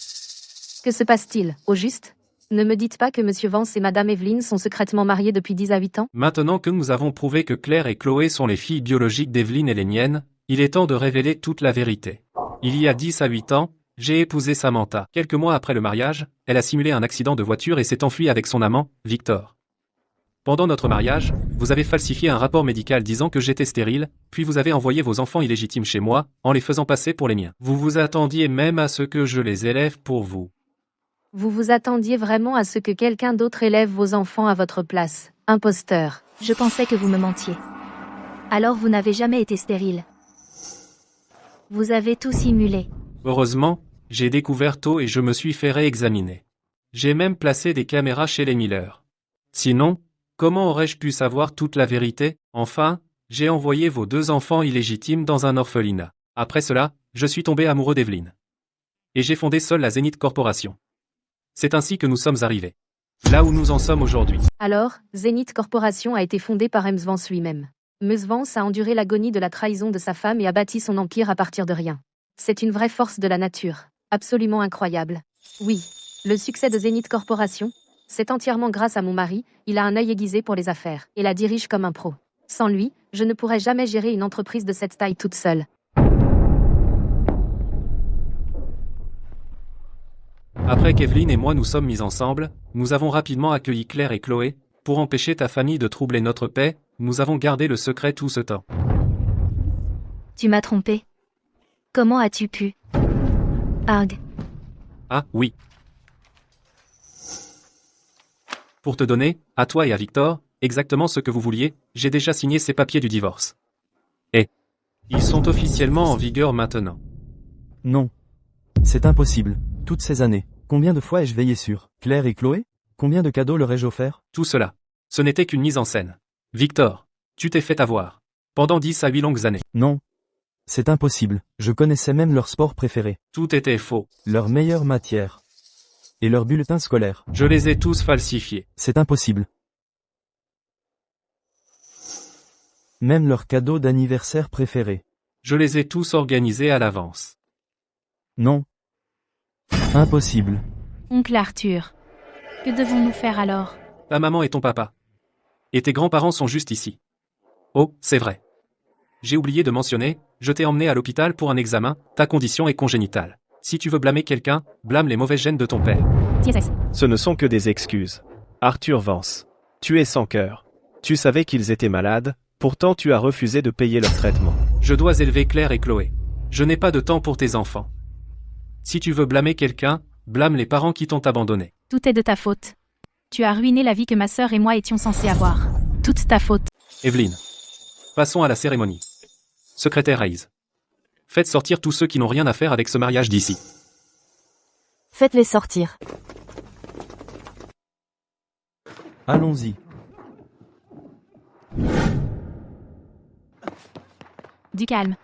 Que se passe-t-il, au juste? Ne me dites pas que Monsieur Vance et Madame Evelyne sont secrètement mariés depuis 10 à 8 ans?
Maintenant que nous avons prouvé que Claire et Chloé sont les filles biologiques d'Evelyne et les miennes, il est temps de révéler toute la vérité. Il y a 10 à 8 ans, j'ai épousé Samantha. Quelques mois après le mariage, elle a simulé un accident de voiture et s'est enfuie avec son amant, Victor. Pendant notre mariage, vous avez falsifié un rapport médical disant que j'étais stérile, puis vous avez envoyé vos enfants illégitimes chez moi, en les faisant passer pour les miens. Vous vous attendiez même à ce que je les élève pour vous.
Vous vous attendiez vraiment à ce que quelqu'un d'autre élève vos enfants à votre place. Imposteur.
Je pensais que vous me mentiez. Alors vous n'avez jamais été stérile. Vous avez tout simulé.
Heureusement, j'ai découvert tôt et je me suis fait réexaminer. J'ai même placé des caméras chez les Miller. Sinon, comment aurais-je pu savoir toute la vérité? Enfin, J'ai envoyé vos 2 enfants illégitimes dans un orphelinat. Après cela, je suis tombé amoureux d'Evelyn. Et j'ai fondé seul la Zenith Corporation. C'est ainsi que nous sommes arrivés. Là où nous en sommes aujourd'hui.
Alors, Zenith Corporation a été fondée par James Vance lui-même. Ms. Vance a enduré l'agonie de la trahison de sa femme et a bâti son empire à partir de rien. C'est une vraie force de la nature. Absolument incroyable. Oui, le succès de Zenith Corporation, c'est entièrement grâce à mon mari, il a un œil aiguisé pour les affaires, et la dirige comme un pro. Sans lui, je ne pourrais jamais gérer une entreprise de cette taille toute seule.
Après qu'Evelyn et moi nous sommes mis ensemble, nous avons rapidement accueilli Claire et Chloé. Pour empêcher ta famille de troubler notre paix, nous avons gardé le secret tout ce temps.
Tu m'as trompé. Comment as-tu pu? Arg.
Ah, oui. Pour te donner, à toi et à Victor, exactement ce que vous vouliez, j'ai déjà signé ces papiers du divorce. Et ils sont officiellement en vigueur maintenant.
Non. C'est impossible. Toutes ces années. Combien de fois ai-je veillé sur Claire et Chloé? Combien de cadeaux leur ai-je offert?
Tout cela. Ce n'était qu'une mise en scène. Victor, tu t'es fait avoir. Pendant 10 à 8 longues années.
Non. C'est impossible. Je connaissais même leur sport préféré.
Tout était faux.
Leur meilleure matière. Et leur bulletin scolaire.
Je les ai tous falsifiés.
C'est impossible. Même leur cadeau d'anniversaire préféré.
Je les ai tous organisés à l'avance.
Non. Impossible.
Oncle Arthur. Que devons-nous faire alors?
Ta maman et ton papa. Et tes grands-parents sont juste ici. Oh, c'est vrai. J'ai oublié de mentionner, je t'ai emmené à l'hôpital pour un examen, ta condition est congénitale. Si tu veux blâmer quelqu'un, blâme les mauvais gènes de ton père.
Ce ne sont que des excuses. Arthur Vance. Tu es sans cœur. Tu savais qu'ils étaient malades, pourtant tu as refusé de payer leur traitement.
Je dois élever Claire et Chloé. Je n'ai pas de temps pour tes enfants. Si tu veux blâmer quelqu'un, blâme les parents qui t'ont abandonné.
Tout est de ta faute. Tu as ruiné la vie que ma sœur et moi étions censés avoir. Toute ta faute.
Evelyn. Passons à la cérémonie. Secrétaire Hayes. Faites sortir tous ceux qui n'ont rien à faire avec ce mariage d'ici.
Faites-les sortir.
Allons-y.
Du calme.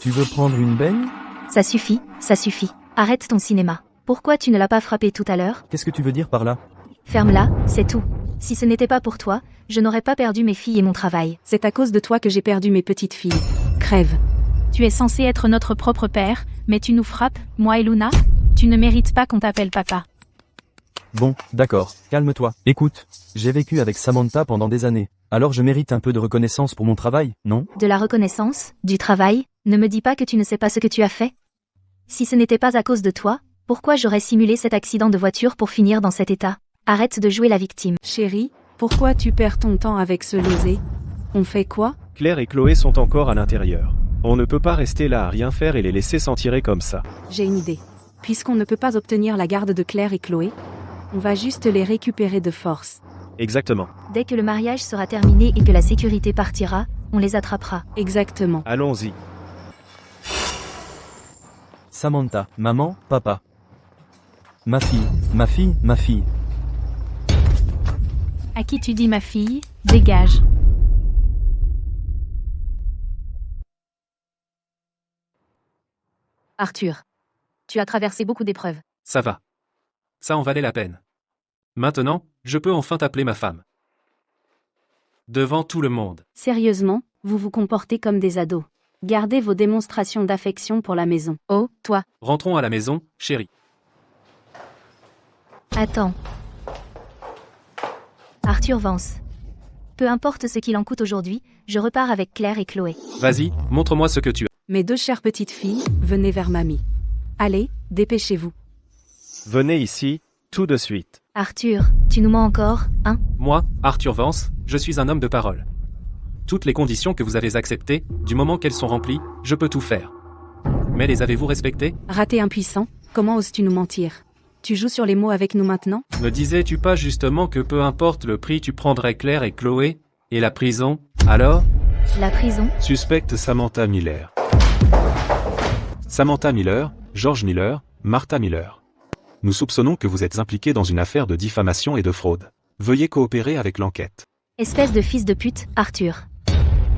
Tu veux prendre une baigne?
Ça suffit, ça suffit. Arrête ton cinéma. Pourquoi tu ne l'as pas frappé tout à l'heure?
Qu'est-ce que tu veux dire par là?
Ferme-la, c'est tout. Si ce n'était pas pour toi, je n'aurais pas perdu mes filles et mon travail.
C'est à cause de toi que j'ai perdu mes petites filles. Crève.
Tu es censé être notre propre père, mais tu nous frappes, moi et Luna? Tu ne mérites pas qu'on t'appelle papa.
Bon, d'accord, calme-toi. Écoute, j'ai vécu avec Samantha pendant des années. Alors je mérite un peu de reconnaissance pour mon travail, non?
De la reconnaissance, du travail, ne me dis pas que tu ne sais pas ce que tu as fait. Si ce n'était pas à cause de toi, pourquoi j'aurais simulé cet accident de voiture pour finir dans cet état? Arrête de jouer la victime.
Chérie, pourquoi tu perds ton temps avec ce losé? On fait quoi?
Claire et Chloé sont encore à l'intérieur. On ne peut pas rester là à rien faire et les laisser s'en tirer comme ça.
J'ai une idée. Puisqu'on ne peut pas obtenir la garde de Claire et Chloé, on va juste les récupérer de force.
Exactement.
Dès que le mariage sera terminé et que la sécurité partira, on les attrapera.
Exactement.
Allons-y.
Samantha, maman, papa. Ma fille, ma fille, ma fille.
À qui tu dis ma fille? Dégage.
Arthur. Tu as traversé beaucoup d'épreuves.
Ça va. Ça en valait la peine. Maintenant, je peux enfin t'appeler ma femme. Devant tout le monde.
Sérieusement, vous vous comportez comme des ados. Gardez vos démonstrations d'affection pour la maison. Oh, toi.
Rentrons à la maison, chérie.
Attends. Arthur Vance. Peu importe ce qu'il en coûte aujourd'hui, je repars avec Claire et Chloé.
Vas-y, montre-moi ce que tu as.
Mes 2 chères petites filles, venez vers mamie. Allez, dépêchez-vous.
Venez ici, tout de suite.
Arthur, tu nous mens encore, hein?
Moi, Arthur Vance, je suis un homme de parole. Toutes les conditions que vous avez acceptées, du moment qu'elles sont remplies, je peux tout faire. Mais les avez-vous respectées?
Raté impuissant, comment oses-tu nous mentir? Tu joues sur les mots avec nous maintenant?
Ne disais-tu pas justement que peu importe le prix tu prendrais Claire et Chloé? Et la prison, alors?
La prison?
Suspecte Samantha Miller. Samantha Miller, George Miller, Martha Miller. Nous soupçonnons que vous êtes impliqués dans une affaire de diffamation et de fraude. Veuillez coopérer avec l'enquête.
Espèce de fils de pute, Arthur.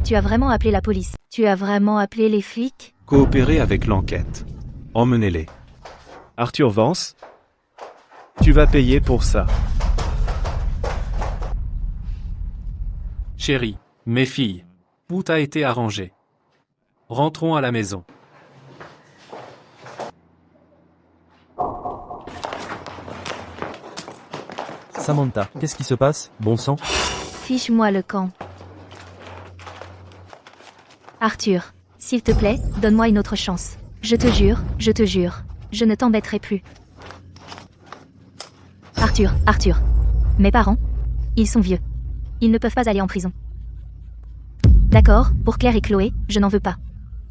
Tu as vraiment appelé la police. Tu as vraiment appelé les flics?
Coopérez avec l'enquête. Emmenez-les.
Arthur Vance, tu vas payer pour ça.
Chérie, mes filles, tout a été arrangé. Rentrons à la maison.
Samantha, qu'est-ce qui se passe, bon sang?
Fiche-moi le camp. Arthur, s'il te plaît, donne-moi une autre chance. Je te jure, je ne t'embêterai plus. Arthur. Mes parents? Ils sont vieux. Ils ne peuvent pas aller en prison. D'accord, pour Claire et Chloé, je n'en veux pas.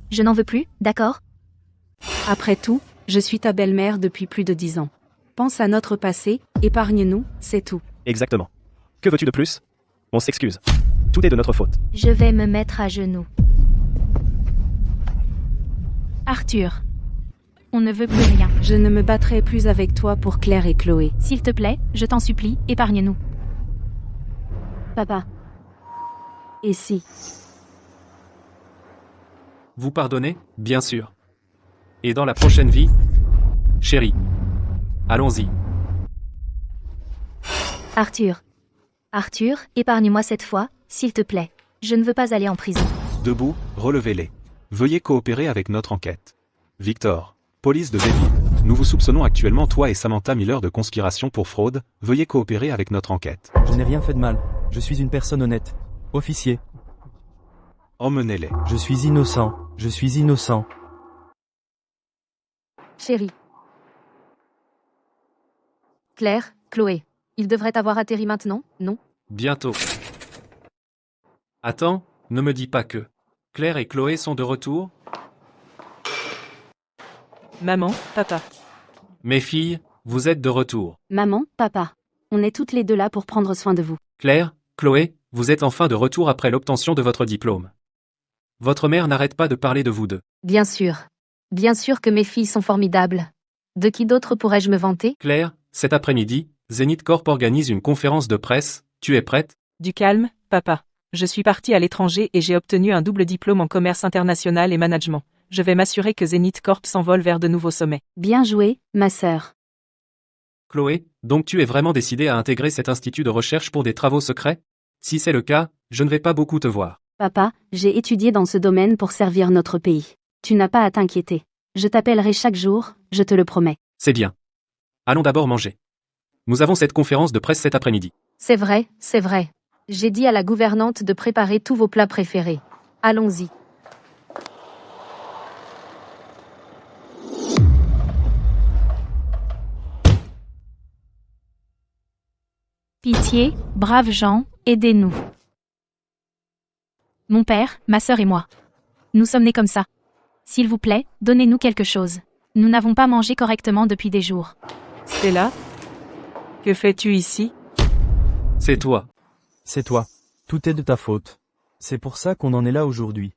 Je n'en veux plus, d'accord?
Après tout, je suis ta belle-mère depuis plus de 10 ans. Pense à notre passé, épargne-nous, c'est tout.
Exactement. Que veux-tu de plus? On s'excuse. Tout est de notre faute.
Je vais me mettre à genoux. Arthur. On ne veut plus rien.
Je ne me battrai plus avec toi pour Claire et Chloé.
S'il te plaît, je t'en supplie, épargne-nous.
Papa. Et si?
Vous pardonnez, bien sûr. Et dans la prochaine vie, chérie, allons-y.
Arthur, épargne-moi cette fois, s'il te plaît. Je ne veux pas aller en prison.
Debout, relevez-les. Veuillez coopérer avec notre enquête. Victor, police de Bayville. Nous vous soupçonnons actuellement toi et Samantha Miller de conspiration pour fraude. Veuillez coopérer avec notre enquête.
Je n'ai rien fait de mal. Je suis une personne honnête. Officier.
Emmenez-les.
Je suis innocent.
Chérie. Claire, Chloé. Ils devraient avoir atterri maintenant, non?
Bientôt. Attends, ne me dis pas que Claire et Chloé sont de retour?
Maman, papa.
Mes filles, vous êtes de retour.
Maman, papa. On est toutes les deux là pour prendre soin de vous.
Claire, Chloé, vous êtes enfin de retour après l'obtention de votre diplôme. Votre mère n'arrête pas de parler de vous deux.
Bien sûr. Bien sûr que mes filles sont formidables. De qui d'autre pourrais-je me vanter?
Claire, cet après-midi, Zenith Corp organise une conférence de presse. Tu es prête?
Du calme, papa. Je suis partie à l'étranger et j'ai obtenu un double diplôme en commerce international et management. Je vais m'assurer que Zenith Corp s'envole vers de nouveaux sommets.
Bien joué, ma sœur.
Chloé, donc tu es vraiment décidée à intégrer cet institut de recherche pour des travaux secrets? Si c'est le cas, je ne vais pas beaucoup te voir.
Papa, j'ai étudié dans ce domaine pour servir notre pays. Tu n'as pas à t'inquiéter. Je t'appellerai chaque jour, je te le promets.
C'est bien. Allons d'abord manger. Nous avons cette conférence de presse cet après-midi.
C'est vrai. J'ai dit à la gouvernante de préparer tous vos plats préférés. Allons-y.
Pitié, braves gens, aidez-nous. Mon père, ma sœur et moi. Nous sommes nés comme ça. S'il vous plaît, donnez-nous quelque chose. Nous n'avons pas mangé correctement depuis des jours.
Stella? Que fais-tu ici?
C'est toi.
C'est toi. Tout est de ta faute. C'est pour ça qu'on en est là aujourd'hui.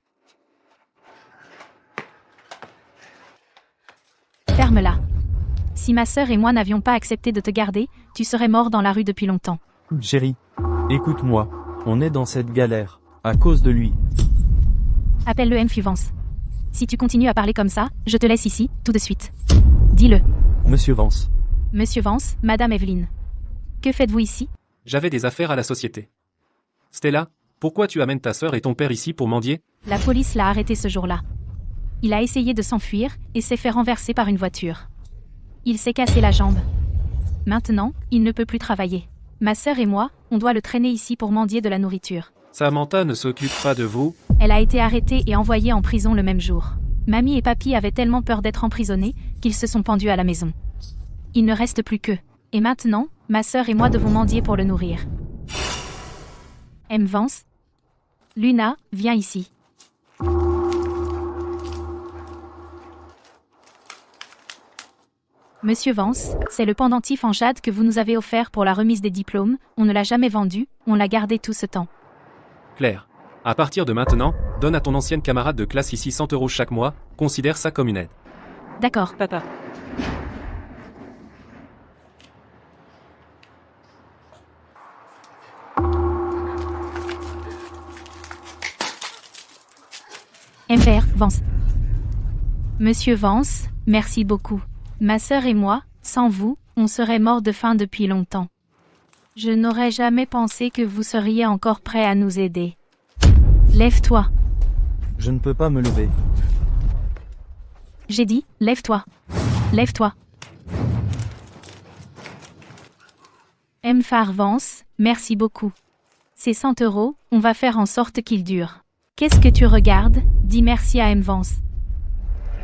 Ferme-la. Si ma sœur et moi n'avions pas accepté de te garder, tu serais mort dans la rue depuis longtemps.
Chérie, écoute-moi. On est dans cette galère. À cause de lui.
Appelle-le M. Vance. Si tu continues à parler comme ça, je te laisse ici, tout de suite. Dis-le.
Monsieur Vance.
Monsieur Vance, Madame Evelyne. Que faites-vous ici?
J'avais des affaires à la société. Stella, pourquoi tu amènes ta sœur et ton père ici pour mendier?
La police l'a arrêté ce jour-là. Il a essayé de s'enfuir et s'est fait renverser par une voiture. Il s'est cassé la jambe. Maintenant, il ne peut plus travailler. Ma sœur et moi, on doit le traîner ici pour mendier de la nourriture.
Samantha ne s'occupe pas de vous?
Elle a été arrêtée et envoyée en prison le même jour. Mamie et papy avaient tellement peur d'être emprisonnés qu'ils se sont pendus à la maison. Il ne reste plus qu'eux. Et maintenant, ma sœur et moi devons mendier pour le nourrir. M. Vance. Luna, viens ici. Monsieur Vance, c'est le pendentif en jade que vous nous avez offert pour la remise des diplômes. On ne l'a jamais vendu, on l'a gardé tout ce temps.
Claire, à partir de maintenant, donne à ton ancienne camarade de classe ici 100 € chaque mois, considère ça comme une aide.
D'accord.
Papa.
MR, Vance. Monsieur Vance, merci beaucoup. Ma sœur et moi, sans vous, on serait morts de faim depuis longtemps. Je n'aurais jamais pensé que vous seriez encore prêt à nous aider. Lève-toi.
Je ne peux pas me lever.
J'ai dit, lève-toi. Lève-toi. M. Vance, merci beaucoup. Ces 100 €, on va faire en sorte qu'ils durent. Qu'est-ce que tu regardes? Dis merci à M. Vance.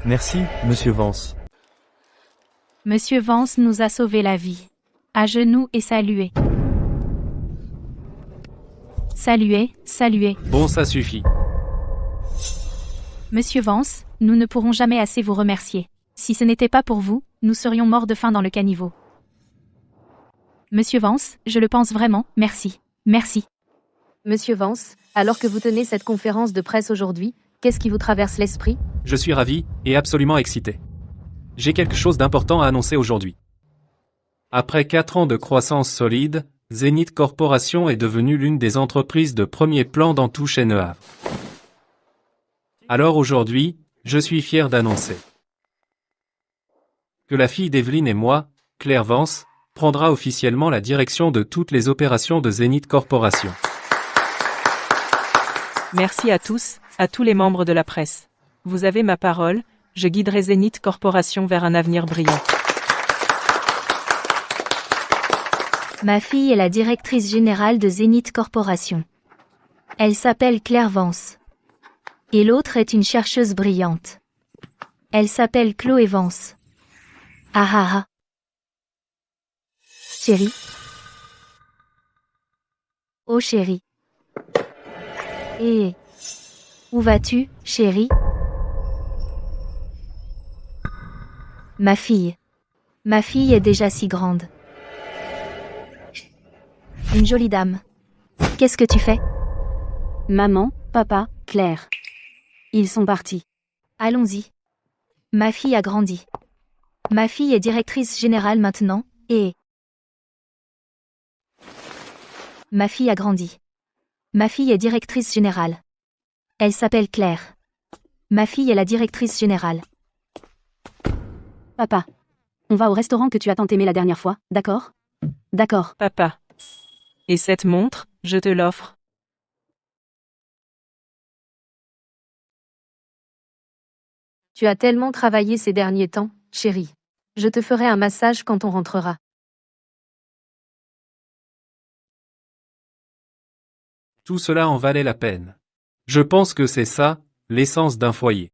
Merci, monsieur Vance.
Monsieur Vance nous a sauvé la vie. À genoux et saluez. Saluez, saluez.
Bon, ça suffit.
Monsieur Vance, nous ne pourrons jamais assez vous remercier. Si ce n'était pas pour vous, nous serions morts de faim dans le caniveau. Monsieur Vance, je le pense vraiment, merci. Merci.
Monsieur Vance, alors que vous tenez cette conférence de presse aujourd'hui, qu'est-ce qui vous traverse l'esprit?
Je suis ravi et absolument excité. J'ai quelque chose d'important à annoncer aujourd'hui. Après 4 ans de croissance solide, Zenith Corporation est devenue l'une des entreprises de premier plan dans tout Chêne-Havre. Alors aujourd'hui, je suis fier d'annoncer que la fille d'Evelyne et moi, Claire Vance, prendra officiellement la direction de toutes les opérations de Zenith Corporation.
Merci à tous les membres de la presse. Vous avez ma parole, je guiderai Zenith Corporation vers un avenir brillant.
Ma fille est la directrice générale de Zenith Corporation. Elle s'appelle Claire Vance. Et l'autre est une chercheuse brillante. Elle s'appelle Chloé Vance. Ah ah ah. Chérie. Oh chérie. Et où vas-tu, chérie? Ma fille. Ma fille est déjà si grande. Une jolie dame. Qu'est-ce que tu fais?
Maman, papa, Claire. Ils sont partis.
Allons-y. Ma fille a grandi. Ma fille est directrice générale maintenant, et... Ma fille a grandi. Ma fille est directrice générale. Elle s'appelle Claire. Ma fille est la directrice générale.
Papa. On va au restaurant que tu as tant aimé la dernière fois, d'accord? D'accord.
Papa. Et cette montre, je te l'offre.
Tu as tellement travaillé ces derniers temps, chérie. Je te ferai un massage quand on rentrera.
Tout cela en valait la peine. Je pense que c'est ça, l'essence d'un foyer.